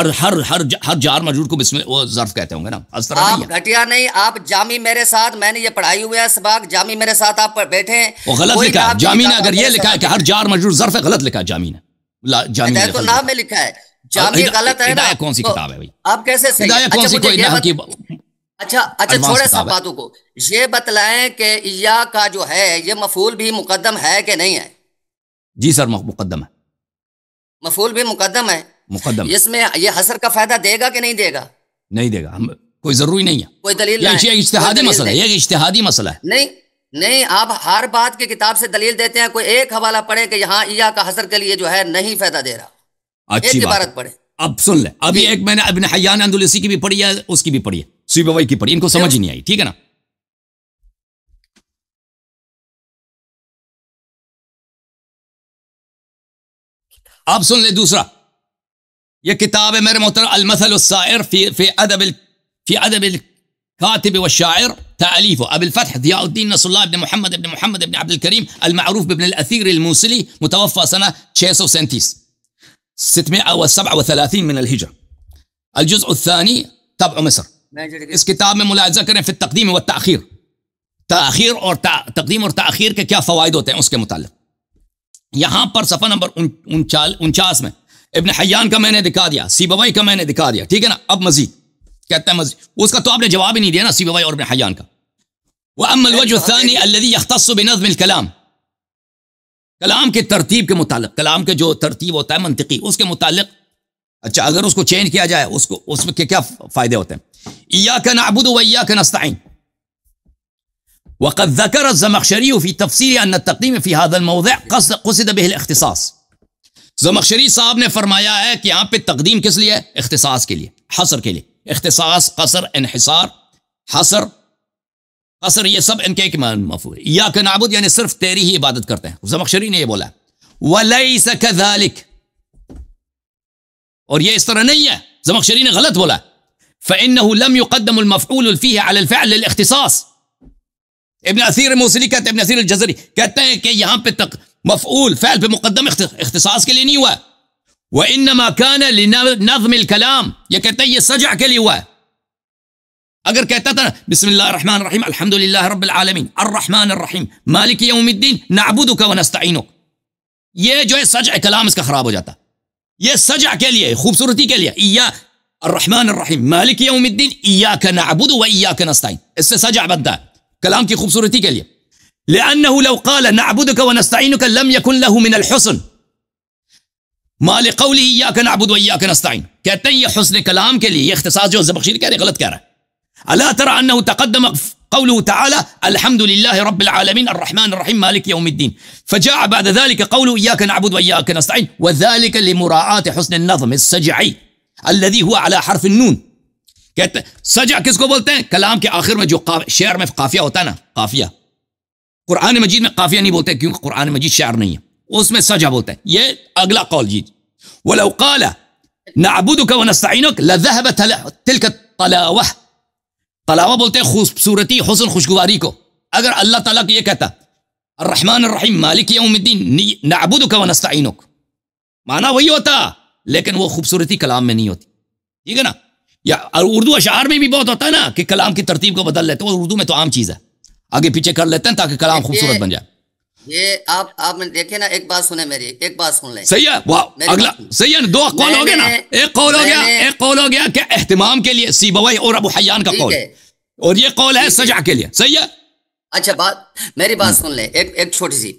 ہر جار مجرور کو بسم وہ ظرف کہتے ہوں گے نا، اس طرح آپ نہیں ہے. گھٹیا نہیں، آپ جامی میرے ساتھ، میں نے یہ پڑھائی ہوئے ہے سباق، جامی میرے ساتھ آپ بیٹھے ہیں. وہ غلط کوئی لکھا ہے نام کی جامی نے، کتاب اگر یہ میرے لکھا ہے ساتھ کہ ہر جار مجرور ظرف ہے، غلط لکھا ہے جامی نے. جامی نے ہدایت غلط النحو میں لکھا لکھا ہے، جامی غلط ہے نا. ہدایہ کون سی تو کتاب ہے بھائی؟ آپ کیسے صحیح؟ ہدایہ کون سی؟ مجھے کوئی یہ نحو کی اچھا ایڈوانس چھوڑے سب کتاب ہے. باتوں کو، یہ بتلائیں کہ یا کا جو ہے یہ مفعول بھی مقدم ہے کہ نہیں ہے؟ جی سر مقدم ہے، مفعول بھی مقدم ہے. مقدم ہے. اس میں یہ حسر کا فائدہ دے گا کہ نہیں دے گا؟ نہیں دے گا، ہم کوئی ضروری نہیں ہے. کوئی دلیل یہ لائیں، اجتہادی کوئی مسئلہ ہے، دلیل یہ اجتہادی مسئلہ ہے. نہیں نہیں، آپ ہر بات کی کتاب سے دلیل دیتے ہیں، کوئی ایک حوالہ پڑھے کہ یہاں یا کا حسر کے لیے جو ہے نہیں فائدہ دے رہا، اچھی ایک بات ہے. عبارت پڑھے. اب سن لیں، ابھی ایک میں نے ابن حیان اندلسی کی بھی پڑھی ہے، اس کی بھی پڑھی ہے، سیبوی کی پڑھی، ان کو سمجھ ہی نہیں آئی. ٹھیک ہے نا. اب سن لیں دوسرا، یہ کتاب ہے میرے محترم المثل السائر فی ادب الكاتب والشاعر، تألیف ابو الفتح ضیاء الدین نصر اللہ ابن محمد ابن عبد الکریم المعروف بابن الاثیر الموصلی، متوفى سنہ 637 637 من الہجرہ. الجزء الثانی طبع مصر. اس کتاب میں ملاحظہ کریں فی التقدیم والتأخیر، تاخیر اور تقدیم اور تاخیر کے کیا فوائد ہوتے ہیں اس کے متعلق. یہاں پر صفحہ نمبر 49 میں ابن حیان کا میں نے دکھا دیا، سیبوی کا میں نے دکھا دیا. ٹھیک ہے نا. اب مزید کہتا ہے مزید، اس کا تو آپ نے جواب ہی نہیں دیا نا، سیبوی اور ابن حیان کا. وَأَمَّا الْوَجْهُ الثَّانِي الَّذِي يَخْتَصُّ بِنَظْمِ الْكَلَامِ، کلام کے ترتیب کے متعلق، کلام کے جو ترتیب ہوتا ہے منطقی، اس کے متعلق. اچھا اگر اس کو چینج کیا جائے اس میں کیا فائدے ہوتے ہیں؟ إِيَّاكَ نَعْبُدُ وَإِيَّاكَ نَسْتَعِينُ. وقد ذكر الزمخشري في تفسير أن التقديم في هذا الموضع قصد به الاختصاص. زمخشری صاحب نے فرمایا ہے کہ یہاں پہ تقدیم کس لیے؟ اختصاص کے لیے، حصر کے لیے. اختصاص، قصر، انحصار، حصر، قصر، یہ سب ان کے ایک مفہوم ہے. ایاک نعبد یعنی صرف تیری ہی عبادت کرتے ہیں، زمخشری نے یہ بولا. ولیس کذالک، اور یہ اس طرح نہیں ہے، زمخشری نے غلط بولا. فإنه لم يقدم المفعول فيه على الفعل للاختصاص. ابن اثیر موصلی کہتے ہیں، ابن اثیر الجزری کہتے ہیں کہ یہاں پہ مفعول فعل پہ مقدم اختصاص کے لیے نہیں ہوا ہے. وانما كان لنظم الكلام، یہ کہتے ہیں یہ سجع کے لیے ہوا ہے. اگر کہتا تھا بسم اللہ الرحمن الرحیم الحمد للہ رب العالمین الرحمن الرحیم مالک یوم الدین نعبدک ونستعینک، یہ جو ہے سجع کلام اس کا خراب ہو جاتا. یہ سجع کے لیے، خوبصورتی کے لیے. ایا الرحمن الرحیم مالک یوم الدین ایاک نعبد و ایاک نستعین، اس سے سجع بنتا ہے کلام کی خوبصورتی کے لیے. لأنه لو قال نعبدك ونستعينك لم يكن له من الحسن ما لقوله إياك نعبد وإياك نستعين. کہتے ہیں یہ حسن کلام کے لیے، یہ اختصاص جو زمخشری کہہ رہے غلط کہہ رہا ہے. ألا ترى أنه تقدم قوله تعالى الحمد لله رب العالمين الرحمن الرحيم مالك يوم الدين، فجاء بعد ذلك قوله إياك نعبد وإياك نستعين، وذلك لمراعاة حسن النظم السجعي الذي هو على حرف النون. کہتے ہیں سجع کس کو بولتے ہیں؟ کلام کے آخر میں جو شعر میں قافیہ ہوتا ہے نا، قافیہ. قرآن مجید میں قافیہ نہیں بولتے کیونکہ قرآن مجید شعر نہیں ہے، اس میں سجع بولتے ہیں. یہ اگلا قول جی. ولو قال نعبدك ونستعينك لذهبت تلك الطلاوة، طلاوہ بولتے ہیں خوبصورتی، حسن، خوشگواری کو. اگر اللہ تعالیٰ کو یہ کہتا الرحمن الرحیم مالک یوم الدین نعبدک ونستعینک، معنی وہی ہوتا لیکن وہ خوبصورتی کلام میں نہیں ہوتی. ٹھیک ہے نا. یا اردو اشعار میں بھی بہت ہوتا ہے نا کہ کلام کی ترتیب کو بدل لیتے ہیں، وہ اردو میں تو عام چیز ہے، آگے پیچھے کر لیتے ہیں تاکہ کلام خوبصورت بن جائے. یہ آپ نے دیکھے نا، ایک بات سنیں میری، ایک بات سن لیں. صحیح ہے. واہ اگلا صحیح ہے. دو قول ہو گیا نا، ایک قول ہو گیا کہ اہتمام کے لیے سیبوی اور ابو حیان کا قول، اور یہ قول ہے سجع کے لیے. صحیح ہے. اچھا میری بات سن لیں، ایک چھوٹی سی.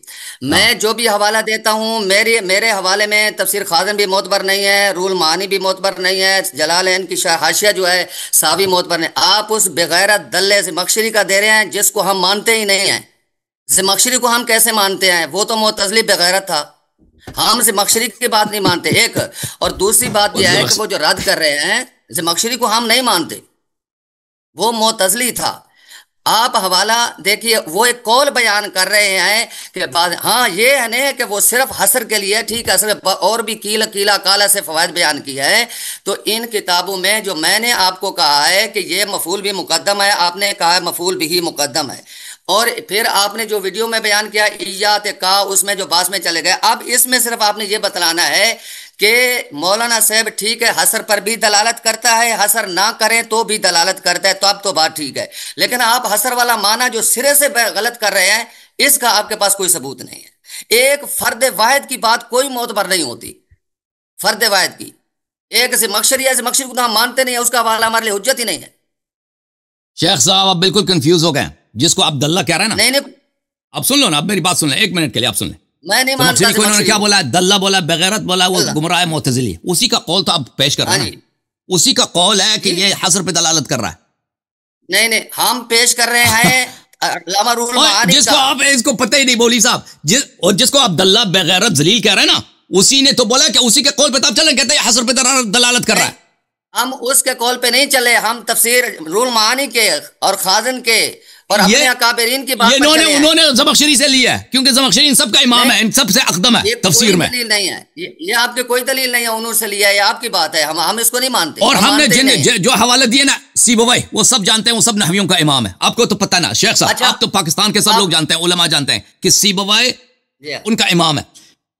میں جو بھی حوالہ دیتا ہوں میرے حوالے میں تفسیر خازن بھی معتبر نہیں ہے، رول معانی بھی معتبر نہیں ہے، جلالین کی حاشیہ جو ہے ساوی معتبر نہیں. آپ اس بغیرت دلے زمخشری کا دے رہے ہیں جس کو ہم مانتے ہی نہیں ہیں. زمخشری کو ہم کیسے مانتے ہیں؟ وہ تو معتزلی بغیرت تھا، ہم زمخشری کی بات نہیں مانتے. ایک اور دوسری بات یہ ہے کہ وہ جو رد کر رہے ہیں زمخشری کو ہم نہیں مانتے، وہ معتزلی تھا. آپ حوالہ دیکھیے، وہ ایک قول بیان کر رہے ہیں کہ ہاں یہ ہے نا کہ وہ صرف حسر کے لیے. ٹھیک ہے، اور بھی کیلا کالا سے فوائد بیان کیا ہے. تو ان کتابوں میں جو میں نے آپ کو کہا ہے کہ یہ مفعول بھی مقدم ہے، آپ نے کہا ہے مفعول بھی مقدم ہے. اور پھر آپ نے جو ویڈیو میں بیان کیا ایات کا، اس میں جو باس میں چلے گئے. اب اس میں صرف آپ نے یہ بتلانا ہے کہ مولانا صاحب ٹھیک ہے حسر پر بھی دلالت کرتا ہے، حسر نہ کریں تو بھی دلالت کرتا ہے، تو اب تو بات ٹھیک ہے، لیکن آپ حسر والا معنی جو سرے سے غلط کر رہے ہیں اس کا آپ کے پاس کوئی ثبوت نہیں ہے۔ ایک فرد واحد کی بات کوئی معتبر نہیں ہوتی، فرد واحد کی، ایک زمخشری ہے، زمخشری کو تو ہم مانتے نہیں ہیں، اس کا حوالہ ہمارے لیے حجت ہی نہیں ہے۔ شیخ صاحب آپ بالکل کنفیوز ہو گئے، جس کو عبداللہ کہہ رہے ہیں نا، نہیں نہیں، اب سن لو نا، اب میری بات سن لیں، ایک منٹ کے لیے آپ سن لیں۔ میں نہیں مانتا زمخشری کو انہوں نے زمخشری کیا کو۔ بولا ہے؟ دلہ بولا، بغیرت بولا، وہ اللہ، گمراہ معتزلی، اسی کا قول تو آپ پیش کر رہے ہاں ہیں جی، نا، اسی کا قول ہے کہ جی، یہ حسر پہ دلالت کر رہا ہے۔ نہیں نہیں، ہم پیش کر رہے ہیں علامہ روح اور المعانی جس کو کا۔ آپ اس کو پتہ ہی نہیں بولی صاحب، اور جس کو عبداللہ بغیرت ذلیل کہہ رہے ہیں نا، اسی نے تو بولا کہ اسی کے قول پہ تب چلیں، کہتے ہیں حسر پہ دلالت کر رہا ہے۔ ہم اس کے قول پہ نہیں چلے، ہم تفسیر روح المعانی کے اور خازن کے اور یہ اپنے اکابرین کی بات یہ پر چلے ہیں۔ انہوں نے زمخشری سے لیا ہے، کیونکہ زمخشری ان سب کا امام ہے، ان سب سے اقدم ہے یہ تفسیر کوئی میں۔ دلیل نہیں ہے، یہ آپ کی کوئی دلیل نہیں ہے، انہوں سے لیا ہے، یہ آپ کی بات ہے، ہم اس کو نہیں مانتے، اور ہم نے مانتے ہی نہیں ہیں۔ جو حوالے دیے نا سیبوی، وہ سب جانتے ہیں، وہ سب نحویوں کا امام ہے، آپ کو تو پتہ نا شیخ صاحب، اچھا، آپ تو پاکستان کے سب لوگ جانتے ہیں، علماء جانتے ہیں کہ سیبوی جی، ان کا امام ہے۔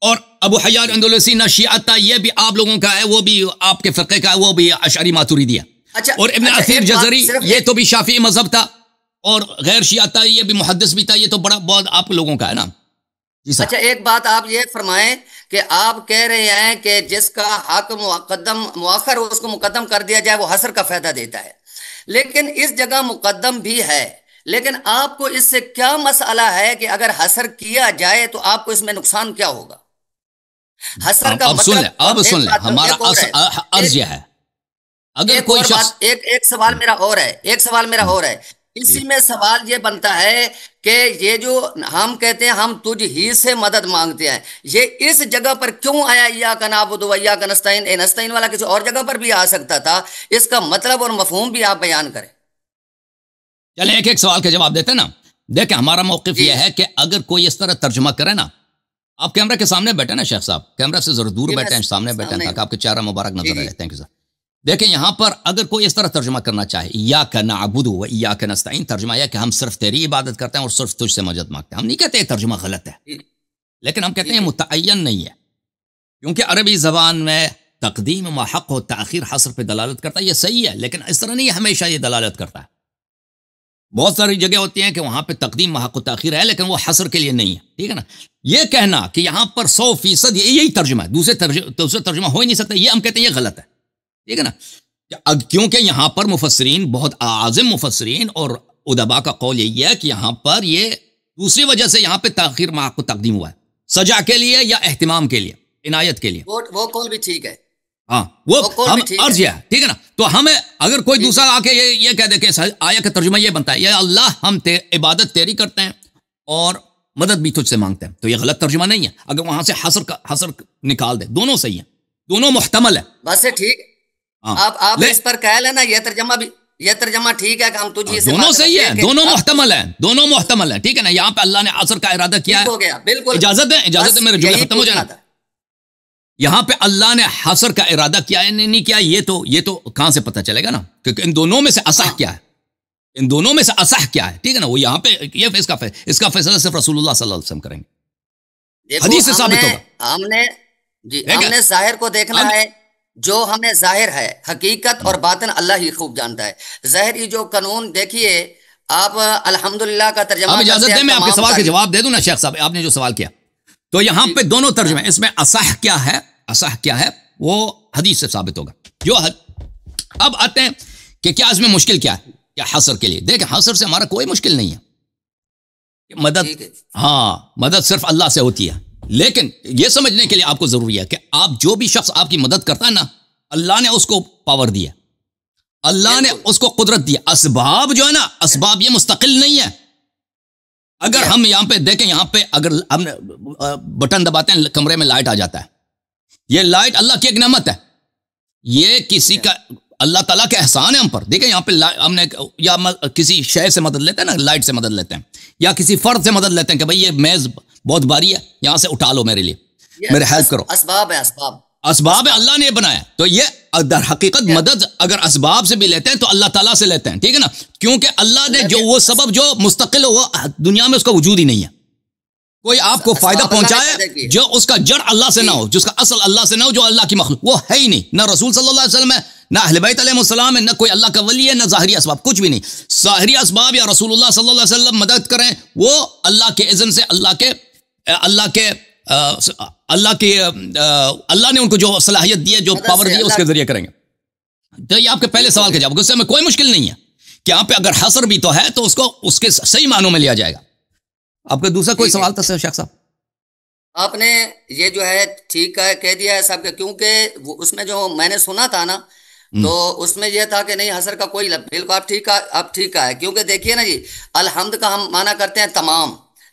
اور ابو حیان اندلسی نہ شیعت تھا، یہ بھی آپ لوگوں کا ہے، وہ بھی آپ کے فرقے کا ہے، وہ بھی اشعری ماتوریدی ہے۔ اچھا، اور ابن اچھا، اثیر ایک بات جزری صرف یہ تو بھی شافعی مذہب تھا، اور غیر شیعہ تھا، یہ بھی محدث بھی تھا، یہ تو بڑا بہت آپ لوگوں کا ہے نا جی صاحب۔ اچھا، ایک بات آپ یہ فرمائیں کہ آپ کہہ رہے ہیں کہ جس کا حق مقدم مؤخر اس کو مقدم کر دیا جائے وہ حسر کا فائدہ دیتا ہے، لیکن اس جگہ مقدم بھی ہے، لیکن آپ کو اس سے کیا مسئلہ ہے کہ اگر حسر کیا جائے تو آپ کو اس میں نقصان کیا ہوگا؟ حسر کا اب سن لیں، مطلب اب سن لیں، ہمارا ایک اور ہے، عرض یہ ہے، اگر ایک کوئی اور شخص بات، ایک سوال میرا اور ہے، ایک سوال میرا اور ہے، اسی میں سوال یہ بنتا ہے کہ یہ جو ہم کہتے ہیں ہم تجھ ہی سے مدد مانگتے ہیں، یہ اس جگہ پر کیوں آیا ایاک نعبد و ایاک نستعین؟ نستعین والا کسی اور جگہ پر بھی آ سکتا تھا، اس کا مطلب اور مفہوم بھی آپ بیان کریں۔ چلیں ایک ایک سوال کے جواب دیتے ہیں نا۔ دیکھیں ہمارا موقف جی، یہ ہے کہ اگر کوئی اس طرح ترجمہ کرے نا، آپ کیمرہ کے سامنے بیٹھے نا شیخ صاحب، کیمرہ سے ضرور دور جی، بیٹھے ہیں، میں سامنے بیٹھے ہیں سامنے تاکہ آپ کے چہرہ مبارک جی نظر جی آئے۔ Thank you sir. دیکھیں یہاں پر اگر کوئی اس طرح ترجمہ کرنا چاہے، ایاک نعبد و ایاک نستعین، ترجمہ یہ کہ ہم صرف تیری عبادت کرتے ہیں اور صرف تجھ سے مدد مانگتے ہیں، ہم نہیں کہتے یہ ترجمہ غلط ہے، جی لیکن ہم کہتے جی ہیں جی، متعین نہیں ہے، کیونکہ عربی زبان میں تقدیم و حق و تاخیر حسر پہ دلالت کرتا ہے، یہ صحیح ہے، لیکن اس طرح نہیں ہمیشہ یہ دلالت کرتا ہے۔ بہت ساری جگہ ہوتی ہیں کہ وہاں پہ تقدیم و حق و تاخیر ہے، لیکن وہ حسر کے لیے نہیں ہے، ٹھیک ہے نا۔ یہ کہنا کہ یہاں پر 100% یہی ترجمہ ہے، دوسرے ترجمہ ہو ہی نہیں سکتا، یہ ہم کہتے ہیں یہ غلط ہے، ٹھیک ہے نا۔ کیونکہ یہاں پر مفسرین، بہت اعظم مفسرین اور ادبا کا قول یہی ہے کہ یہاں پر یہ دوسری وجہ سے یہاں پہ تاخیر میں حق و تقدیم ہوا ہے، سجا کے لیے یا اہتمام کے لیے، عنایت کے لیے۔ وہ قول بھی ٹھیک ہے، ہاں وہ قول ہم بھی ٹھیک عرض ہے، یہ ہے، ٹھیک ہے نا۔ تو ہمیں اگر کوئی جی دوسرا آ کے یہ کہہ دے کہ آیا کا ترجمہ یہ بنتا ہے، یا اللہ ہم عبادت تیری کرتے ہیں اور مدد بھی تجھ سے مانگتے ہیں، تو یہ غلط ترجمہ نہیں ہے۔ اگر وہاں سے حسر نکال دے، دونوں صحیح ہیں، دونوں محتمل ہے۔ بس ٹھیک، ہاں آپ اس پر کہہ لینا یہ ترجمہ ٹھیک ہے کہ ہم تجھ ہی سے دونوں مانگتے صحیح ہیں، ہے، کہ دونوں آپ محتمل ہیں، دونوں محتمل ہیں، ٹھیک ہے نا۔ یہاں پہ اللہ نے عصر کا ارادہ کیا ٹھیک ہے، ہو گیا، بالکل، اجازت ہے بس میرے جملے یہی ختم ہو جائے پوچھنا نا۔ تھا۔ یہاں پہ اللہ نے حسر کا ارادہ کیا ہے نہیں کیا، یہ تو کہاں سے پتہ چلے گا نا، کیونکہ ان دونوں میں سے اصح ہاں، کیا ہے، ان دونوں میں سے اصح کیا ہے، ٹھیک ہے نا۔ وہ یہاں پہ یہ اس کا فیصلہ صرف رسول اللہ صلی اللہ علیہ وسلم کریں گے، دیکھو حدیث سے ثابت ہوگا۔ ہم نے ظاہر کو دیکھنا ہم ہے، جو ہمیں ظاہر ہے، حقیقت اور باطن اللہ ہی خوب جانتا ہے۔ ظاہری جو قانون دیکھیے آپ الحمدللہ کا ترجمہ آپ اجازت کرتے ہیں دیں میں آپ کے تمام سوال کے تاریخ۔ جواب دے دوں نا شیخ صاحب، آپ نے جو سوال کیا، تو یہاں پہ دونوں ترجمے، اس میں اصح کیا ہے، اصح کیا ہے وہ حدیث سے ثابت ہوگا۔ اب آتے ہیں کہ کیا اس میں مشکل کیا ہے، کیا حسر کے لیے؟ دیکھیں حسر سے ہمارا کوئی مشکل نہیں ہے، مدد ہاں مدد صرف اللہ سے ہوتی ہے، لیکن یہ سمجھنے کے لیے آپ کو ضروری ہے کہ آپ جو بھی شخص آپ کی مدد کرتا ہے نا، اللہ نے اس کو پاور دیا، اللہ نے اس کو قدرت دی۔ اسباب جو ہے نا، اسباب یہ مستقل نہیں ہے۔ اگر ہم یہاں پہ دیکھیں، یہاں پہ اگر ہم بٹن دباتے ہیں کمرے میں لائٹ آ جاتا ہے، یہ لائٹ اللہ کی ایک نعمت ہے، یہ کسی کا اللہ تعالیٰ کے احسان ہے ہم پر۔ دیکھیں یہاں پہ ہم نے یا کسی شے سے مدد لیتے ہیں نا، لائٹ سے مدد لیتے ہیں، یا کسی فرد سے مدد لیتے ہیں کہ بھئی یہ میز بہت بھاری ہے، یہاں سے اٹھا لو میرے لیے، میرے ہیلپ کرو۔ اسباب ہے، اسباب ہے، اللہ نے یہ بنایا، تو یہ در حقیقت مدد اگر اسباب سے بھی لیتے ہیں تو اللہ تعالیٰ سے لیتے ہیں، ٹھیک ہے نا، کیونکہ اللہ نے جو وہ سبب جو مستقل ہو، وہ دنیا میں اس کا وجود ہی نہیں ہے، کوئی آپ کو فائدہ اسباب اللہ نے پہنچائے پیدا کیے۔ جو اس کا جڑ اللہ سے نہ ہو، جس کا اصل اللہ سے نہ ہو، جو اللہ کی مخلوق، وہ ہے ہی نہیں، نہ رسول صلی اللہ علیہ وسلم ہے، نہ اہل بیت علیہ السلام ہے، نہ کوئی اللہ کا ولی ہے، نہ ظاہری اسباب، کچھ بھی نہیں۔ ظاہری اسباب یا رسول اللہ صلی اللہ علیہ وسلم مدد کریں، وہ اللہ کے اذن سے، اللہ نے ان کو جو صلاحیت دی ہے، جو مدد پاور سے دی ہے، اس اللہ کے ذریعے کریں گے۔ تو یہ آپ کے پہلے سوال کا جواب، اس میں کوئی مشکل نہیں ہے کہ یہاں پہ اگر حصر بھی تو ہے تو اس کو اس کے صحیح معنوں میں لیا جائے گا۔ آپ کا دوسرا کوئی ٹھیک ہے۔ سوال تھا شیخ صاحب؟ آپ نے یہ جو ہے ٹھیک کہہ دیا ہے صاحب، کیونکہ اس میں جو میں نے سنا تھا نا، تو اس میں یہ تھا کہ نہیں حسر کا کوئی بالکل آپ ٹھیک کہا ہے، کیونکہ دیکھیے نا جی، الحمد کا ہم معنی کرتے ہیں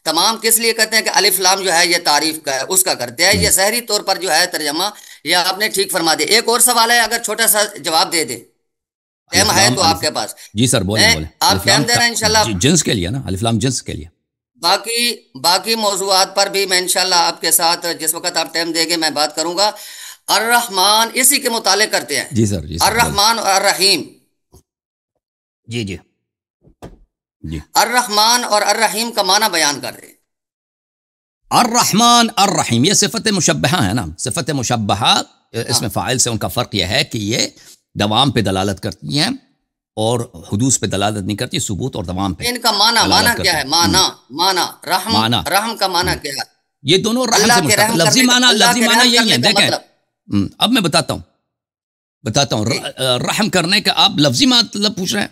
تمام کس لیے کرتے ہیں کہ الف لام جو ہے یہ تعریف کا ہے، اس کا کرتے ہیں، یہ ظاہری طور پر جو ہے ترجمہ، یہ آپ نے ٹھیک فرما دیا۔ ایک اور سوال ہے، اگر چھوٹا سا جواب دے دے، ٹائم ہے تو آپ کے پاس؟ جی سر بولیں۔ آپ ٹائم دے رہے ہیں انشاءاللہ؟ جنس کے لیے نا، الف لام جنس کے لیے۔ باقی موضوعات پر بھی میں انشاءاللہ آپ کے ساتھ جس وقت آپ ٹائم دیں گے میں بات کروں گا۔ الرحمن اسی کے متعلق کرتے ہیں۔ جی سر، جی سر۔ الرحمن اور الرحیم، جی جی جی۔ الرحمن اور الرحیم کا معنی بیان کر رہے ہیں۔ الرحمن الرحیم یہ صفت مشبہہ ہے نا، صفت مشبہہ اس میں فاعل سے ان کا فرق یہ ہے کہ یہ دوام پہ دلالت کرتی ہیں اور حدوث پہ دلالت نہیں کرتی، ثبوت اور دوام پہ۔ ان کا معنی کیا ہے؟ معنی رحم کا معنی کیا ہے؟ یہ دونوں رحم سے مشتق، لفظی معنی یہی ہے۔ دیکھیں اب میں بتاتا ہوں رحم کرنے کا آپ لفظی مطلب پوچھ رہے ہیں؟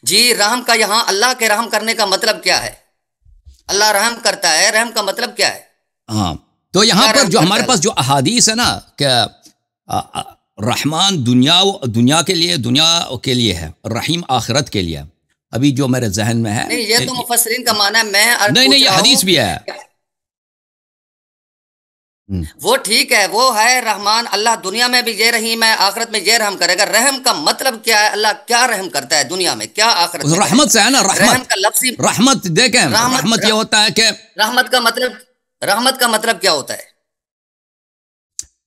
جی، رحم کا یہاں اللہ کے رحم کرنے کا مطلب کیا ہے؟ اللہ رحم کرتا ہے، رحم کا مطلب کیا ہے؟ ہاں، تو یہاں پر جو ہمارے پاس جو احادیث ہے نا کہ رحمان دنیا کے لیے ہے، رحیم آخرت کے لیے، ابھی جو میرے ذہن میں ہے نہیں، یہ تو مفسرین کا معنی ہے، میں نہیں یہ حدیث بھی ہے۔ وہ ٹھیک ہے، وہ ہے رحمان، اللہ دنیا میں بھی یہ رحیم ہے، آخرت میں یہ رحم کرے گا۔ رحم کا مطلب کیا ہے؟ اللہ کیا رحم کرتا ہے دنیا میں، کیا آخرت میں؟ رحمت سے ہے نا، رحم کا لفظی رحمت دیکھیں، رحمت یہ ہوتا ہے کہ رحمت کا مطلب کیا ہوتا ہے؟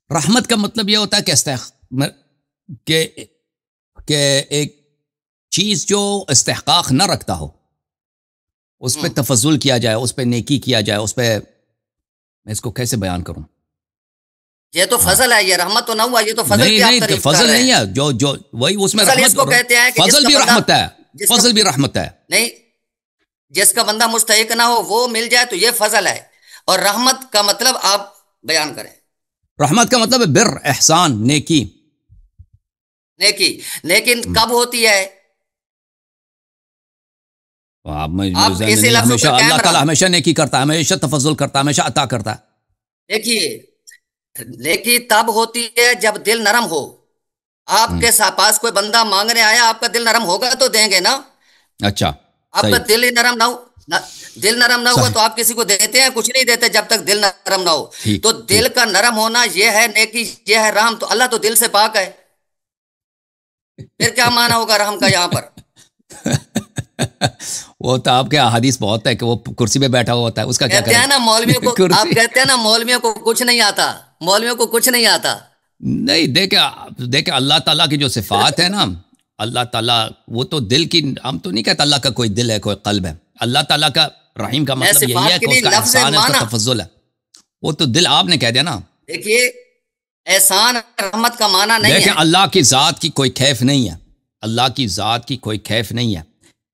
رحمت کا مطلب یہ ہوتا ہے کہ ایک چیز جو استحقاق نہ رکھتا ہو اس پہ تفضل کیا جائے، اس پہ نیکی کیا جائے، اس پہ میں اس کو کیسے بیان کروں؟ یہ تو فضل ہے، یہ رحمت تو نہ ہوا، یہ تو فضل کی آپ تعریف کر رہے ہیں۔ فضل نہیں ہے، جو وہی اس میں فضل اس کو کہتے ہیں کہ فضل بھی رحمت ہے، فضل بھی رحمت ہے۔ نہیں، جس کا بندہ مستحق نہ ہو وہ مل جائے تو یہ فضل ہے، اور رحمت کا مطلب آپ بیان کریں۔ رحمت کا مطلب ہے بر، احسان، نیکی۔ لیکن کب ہوتی ہے؟ ہمیشہ اللہ تعالیٰ ہمیشہ نیکی کرتا ہے، ہمیشہ تفضل کرتا ہے، ہمیشہ عطا کرتا ہے۔ دیکھیے، نیکی تب ہوتی ہے جب دل نرم ہو۔ آپ کے پاس کوئی بندہ مانگنے آیا، آپ کا دل نرم ہوگا تو دیں گے نا۔ اچھا، آپ کا دل ہی نرم نہ ہوا تو آپ کسی کو دیتے ہیں؟ کچھ نہیں دیتے جب تک دل نرم نہ ہو۔ تو دل کا نرم ہونا یہ ہے نیکی، یہ ہے رحم۔ تو اللہ تو دل سے پاک ہے، پھر کیا معنی ہوگا رحم کا یہاں پر؟ وہ تو آپ کے احادیث بہت ہے کہ وہ کرسی پہ بیٹھا ہوا ہوتا ہے، اس کا کیا کہتے ہیں نا مولویوں کو، آپ کہتے ہیں نا مولویوں کو کچھ نہیں آتا، مولویوں کو کچھ نہیں آتا۔ نہیں، دیکھیں اللہ تعالیٰ کی جو صفات ہے نا، اللہ تعالیٰ وہ تو دل کی، ہم تو نہیں کہتے اللہ کا کوئی دل ہے، کوئی قلب ہے۔ اللہ تعالیٰ کا رحیم کا مطلب یہی ہے کہ اس کا احسان ہے، اس کا تفضل ہے، وہ تو دل آپ نے کہہ دیا نا۔ دیکھیے، احسان رحمت کا معنی نہیں ہے۔ دیکھیں اللہ کی ذات کی کوئی کیف نہیں ہے، اللہ کی ذات کی کوئی کیف نہیں ہے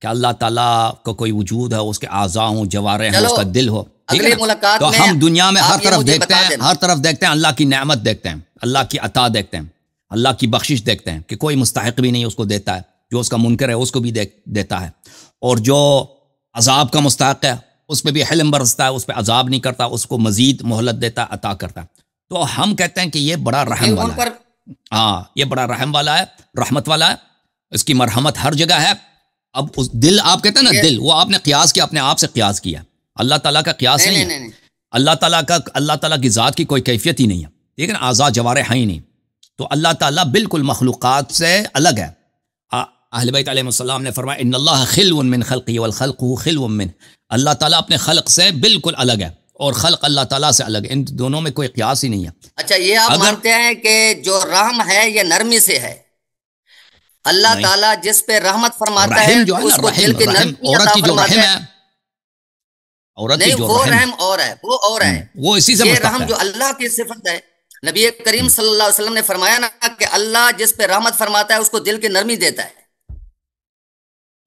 کہ اللہ تعالیٰ کو کوئی وجود ہے، اس کے اعضاء ہوں، جوارے ہیں، اس کا دل ہو۔ اگلی ملاقات تو میں ہم دنیا میں ہر طرف دیکھتے ہیں اللہ کی نعمت دیکھتے ہیں، اللہ کی عطا دیکھتے ہیں، اللہ کی بخشش دیکھتے ہیں کہ کوئی مستحق بھی نہیں اس کو دیتا ہے، جو اس کا منکر ہے اس کو بھی دیتا ہے، اور جو عذاب کا مستحق ہے اس پہ بھی حلم برستا ہے، اس پہ عذاب نہیں کرتا، اس کو مزید مہلت دیتا ہے، عطا کرتا ہے۔ تو ہم کہتے ہیں کہ یہ بڑا رحم والا ہے، ہاں یہ بڑا رحم والا ہے، رحمت والا ہے، اس کی مرحمت ہر جگہ ہے۔ اب اس دل آپ کہتے ہیں نا دل، وہ آپ نے قیاس کیا، اپنے آپ سے قیاس کیا، اللہ تعالیٰ کا قیاس نہیں ہے۔ اللہ تعالیٰ کی ذات کی کوئی کیفیت ہی نہیں ہے، ٹھیک ہے نا، اعضاء جوارے ہیں ہی نہیں۔ تو اللہ تعالیٰ بالکل مخلوقات سے الگ ہے۔ اہل بیت علیہ السلام نے فرمایا ان اللہ خلو من خلقہ والخلق خلو من، اللہ تعالیٰ اپنے خلق سے بالکل الگ ہے اور خلق اللہ تعالیٰ سے الگ ہے، ان دونوں میں کوئی قیاس ہی نہیں ہے۔ اچھا، یہ آپ مانتے ہیں کہ جو رحم ہے یہ نرمی سے ہے؟ اللہ تعالیٰ جس پہ رحمت فرماتا ہے رحم جو ہے نا، رحم عورت کی جو رحم ہے، عورت کی نہیں، جو وہ رحم، رحم اور ہے، وہ اور ہے، وہ اسی سے یہ مشتق رحم ہے. جو اللہ کی صفت ہے. نبی کریم صلی اللہ علیہ وسلم نے فرمایا نا کہ اللہ جس پہ رحمت فرماتا ہے اس کو دل کی نرمی دیتا ہے.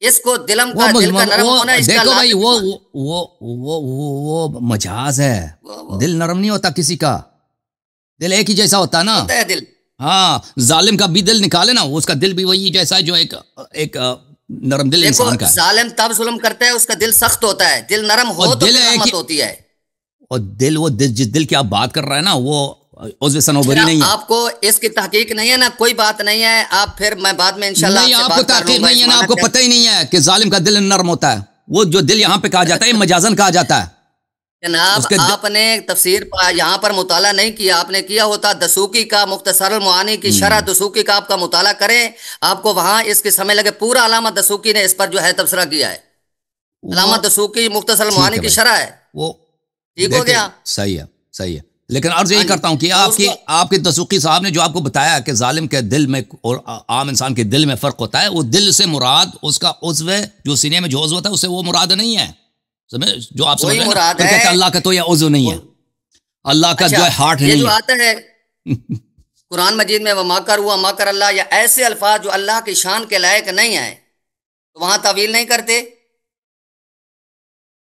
اس کو دل کا نرم ہونا اس کا دیکھو بھائی، لازمی مان. وہ مجاز ہے. وہ دل نرم نہیں ہوتا کسی کا، دل ایک ہی جیسا ہوتا ہے نا. ہوتا ہے دل. ہاں، ظالم کا بھی دل نکالے نا، اس کا دل بھی وہی جیسا ہے جو ایک نرم دل دیکھو، انسان کا ہے. ظالم تب ظلم کرتا ہے اس کا دل سخت ہوتا ہے، دل نرم ہو اور تو دل پھر ایک رحمت ہی، ہوتی ہے. اور جس دل کی آپ بات کر رہے ہیں نا، وہ عضو صنوبری نہیں ہے. آپ کو اس کی تحقیق نہیں ہے نا، کوئی بات نہیں ہے. آپ پھر میں بعد میں انشاءاللہ نہیں، آپ سے آپ کو بات کر لوں تحقیق گا نہیں اس ہے نا، معنی آپ کو کے. پتہ ہی نہیں ہے کہ ظالم کا دل نرم ہوتا ہے. وہ جو دل یہاں پہ کہا جاتا ہے مجازن کہا جاتا ہے. جناب اس کے آپ نے تفسیر یہاں پر مطالعہ نہیں کیا، آپ نے کیا ہوتا دسوقی کا مختصر المعانی کی شرح دسوقی کا آپ کا مطالعہ کریں، آپ کو وہاں اس کے سمے لگے. پورا علامہ دسوقی نے اس پر جو ہے تبصرہ کیا ہے. علامہ وہ دسوقی مختصر ٹھیک المعانی ہے کی بھائی، شرح ہے. وہ ٹھیک ہو دیکھیں، گیا. صحیح ہے، صحیح ہے. لیکن عرض ہاں یہی جی، کرتا ہوں کہ تو اس کو آپ کے دسوقی صاحب نے جو آپ کو بتایا کہ ظالم کے دل میں اور عام انسان کے دل میں فرق ہوتا ہے، وہ دل سے مراد اس کا عضو جو سینے میں جو عضو ہوتا ہے، اس سے وہ مراد نہیں ہے. جو آپ سمجھ وہی رہے ہیں نا، مراد پھر کہتے ہیں ہے. اللہ کا تو یہ عضو نہیں ہے، اللہ کا جو اچھا، ہے ہارٹ یہ نہیں جو ہے. آتا ہے قرآن مجید میں وما کر ہوا ما کر اللہ، یا ایسے الفاظ جو اللہ کی شان کے لائق نہیں ہیں، تو وہاں تعویل نہیں کرتے.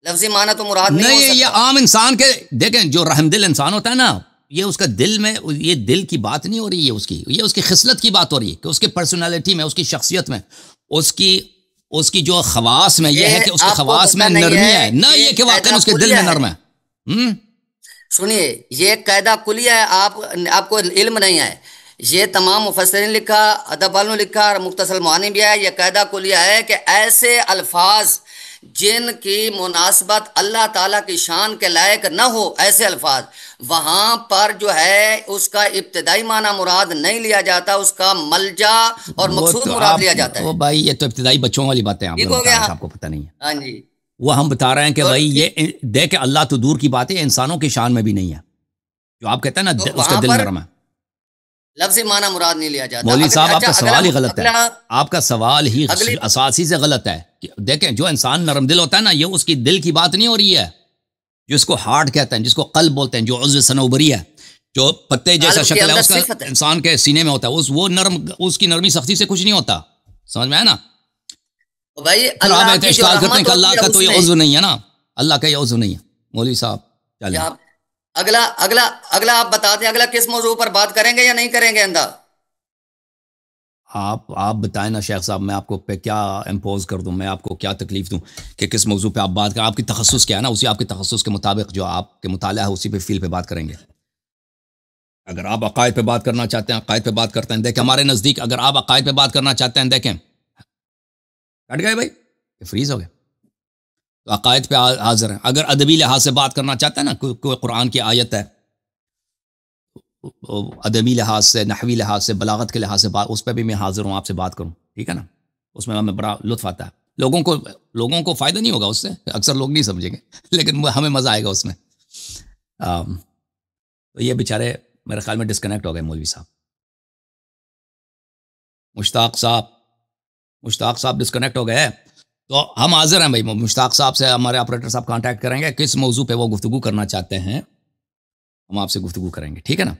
لفظی معنی تو مراد نہیں ہو نہیں، یہ سکتا. عام انسان کے، دیکھیں جو رحم دل انسان ہوتا ہے نا، یہ اس کا دل میں، یہ دل کی بات نہیں ہو رہی ہے، یہ اس کی خصلت کی بات ہو رہی ہے کہ اس کی پرسنالٹی میں، اس کی شخصیت میں، اس کی جو خواص میں یہ ہے کہ اس کے آپ کو خواص میں پتہ نہیں نرمی ہے، نہ یہ کہ قاعدہ واقعا اس کے دل کلیہ میں ہے. نرم ہے. سنیے، یہ قاعدہ کلیہ ہے، آپ کو علم نہیں ہے. یہ تمام مفسرین لکھا، ادب والوں نے لکھا، اور مختصر معانی بھی ہے. یہ قاعدہ کلیہ ہے کہ ایسے الفاظ جن کی مناسبت اللہ تعالیٰ کی شان کے لائق نہ ہو، ایسے الفاظ وہاں پر جو ہے اس کا ابتدائی معنی مراد نہیں لیا جاتا، اس کا ملجا اور وہ مقصود تو مراد آپ، لیا جاتا ہے. وہ بھائی یہ تو ابتدائی بچوں والی باتیں آپ ٹھیک جو ہو بتا رہے گیا. ہیں، آپ کو پتہ نہیں ہے. ہاں جی. وہ ہم بتا رہے ہیں کہ تو بھائی یہ دیکھ اللہ تو دور کی بات ہے، انسانوں کی شان میں بھی نہیں ہے جو آپ کہتے ہیں نا تو اس کا وہاں دل پر نرم ہے. لفظی معنی مراد نہیں لیا جاتا. مولوی صاحب، آپ کا سوال ہی غلط ہے، اگلا آپ کا سوال ہی اگلی اساسی سے غلط ہے. دیکھیں، جو انسان نرم دل ہوتا ہے نا، یہ اس کی دل کی بات نہیں ہو رہی ہے، جس کو ہارٹ کہتے ہیں، جس کو قلب بولتے ہیں، جو عضو صنوبری ہے، جو پتے جیسا قلب کے شکل ہے اندر اس کا، صفت ہے. انسان کے سینے میں ہوتا ہے، وہ نرم، اس کی نرمی سختی سے کچھ نہیں ہوتا. سمجھ میں ہے نا؟ بھائی پھر آپ اللہ کی جو اشکال کرتے ہیں رحمت کہ اللہ ہوتی ہے کا اس تو یہ میں. عضو نہیں ہے نا، اللہ کا یہ عضو نہیں ہے. مولوی صاحب چلیں، کیا اگلا آپ بتا دیں، اگلا کس موضوع پر بات کریں گے یا نہیں کریں گے اندر؟ آپ بتائیں نا شیخ صاحب، میں آپ کو پہ کیا امپوز کر دوں، میں آپ کو کیا تکلیف دوں کہ کس موضوع پہ آپ بات کریں. آپ کی تخصص کیا ہے نا، اسی آپ کے تخصص کے مطابق جو آپ کے مطالعہ ہے اسی پہ فیل پہ بات کریں گے. اگر آپ عقائد پہ بات کرنا چاہتے ہیں، عقائد پہ بات کرتے ہیں. دیکھیں ہمارے نزدیک اگر آپ عقائد پہ بات کرنا چاہتے ہیں، دیکھیں کٹ گئے بھائی، یہ فریز ہو گئے، تو عقائد پہ حاضر ہیں. اگر ادبی لحاظ سے بات کرنا چاہتے ہیں نا، کوئی قرآن کی آیت ہے، ادبی لحاظ سے، نحوی لحاظ سے، بلاغت کے لحاظ سے بات، اس پہ بھی میں حاضر ہوں آپ سے بات کروں. ٹھیک ہے نا؟ اس میں ہمیں بڑا لطف آتا ہے. لوگوں کو فائدہ نہیں ہوگا اس سے، اکثر لوگ نہیں سمجھیں گے، لیکن ہمیں مزہ آئے گا اس میں. تو یہ بیچارے میرے خیال میں ڈسکنیکٹ ہو گئے مولوی صاحب. مشتاق صاحب ڈسکنیکٹ ہو گئے. تو ہم حاضر ہیں بھائی، مشتاق صاحب سے ہمارے آپریٹر صاحب کانٹیکٹ کریں گے، کس موضوع پہ وہ گفتگو کرنا چاہتے ہیں ہم آپ سے گفتگو کریں گے. ٹھیک ہے نا؟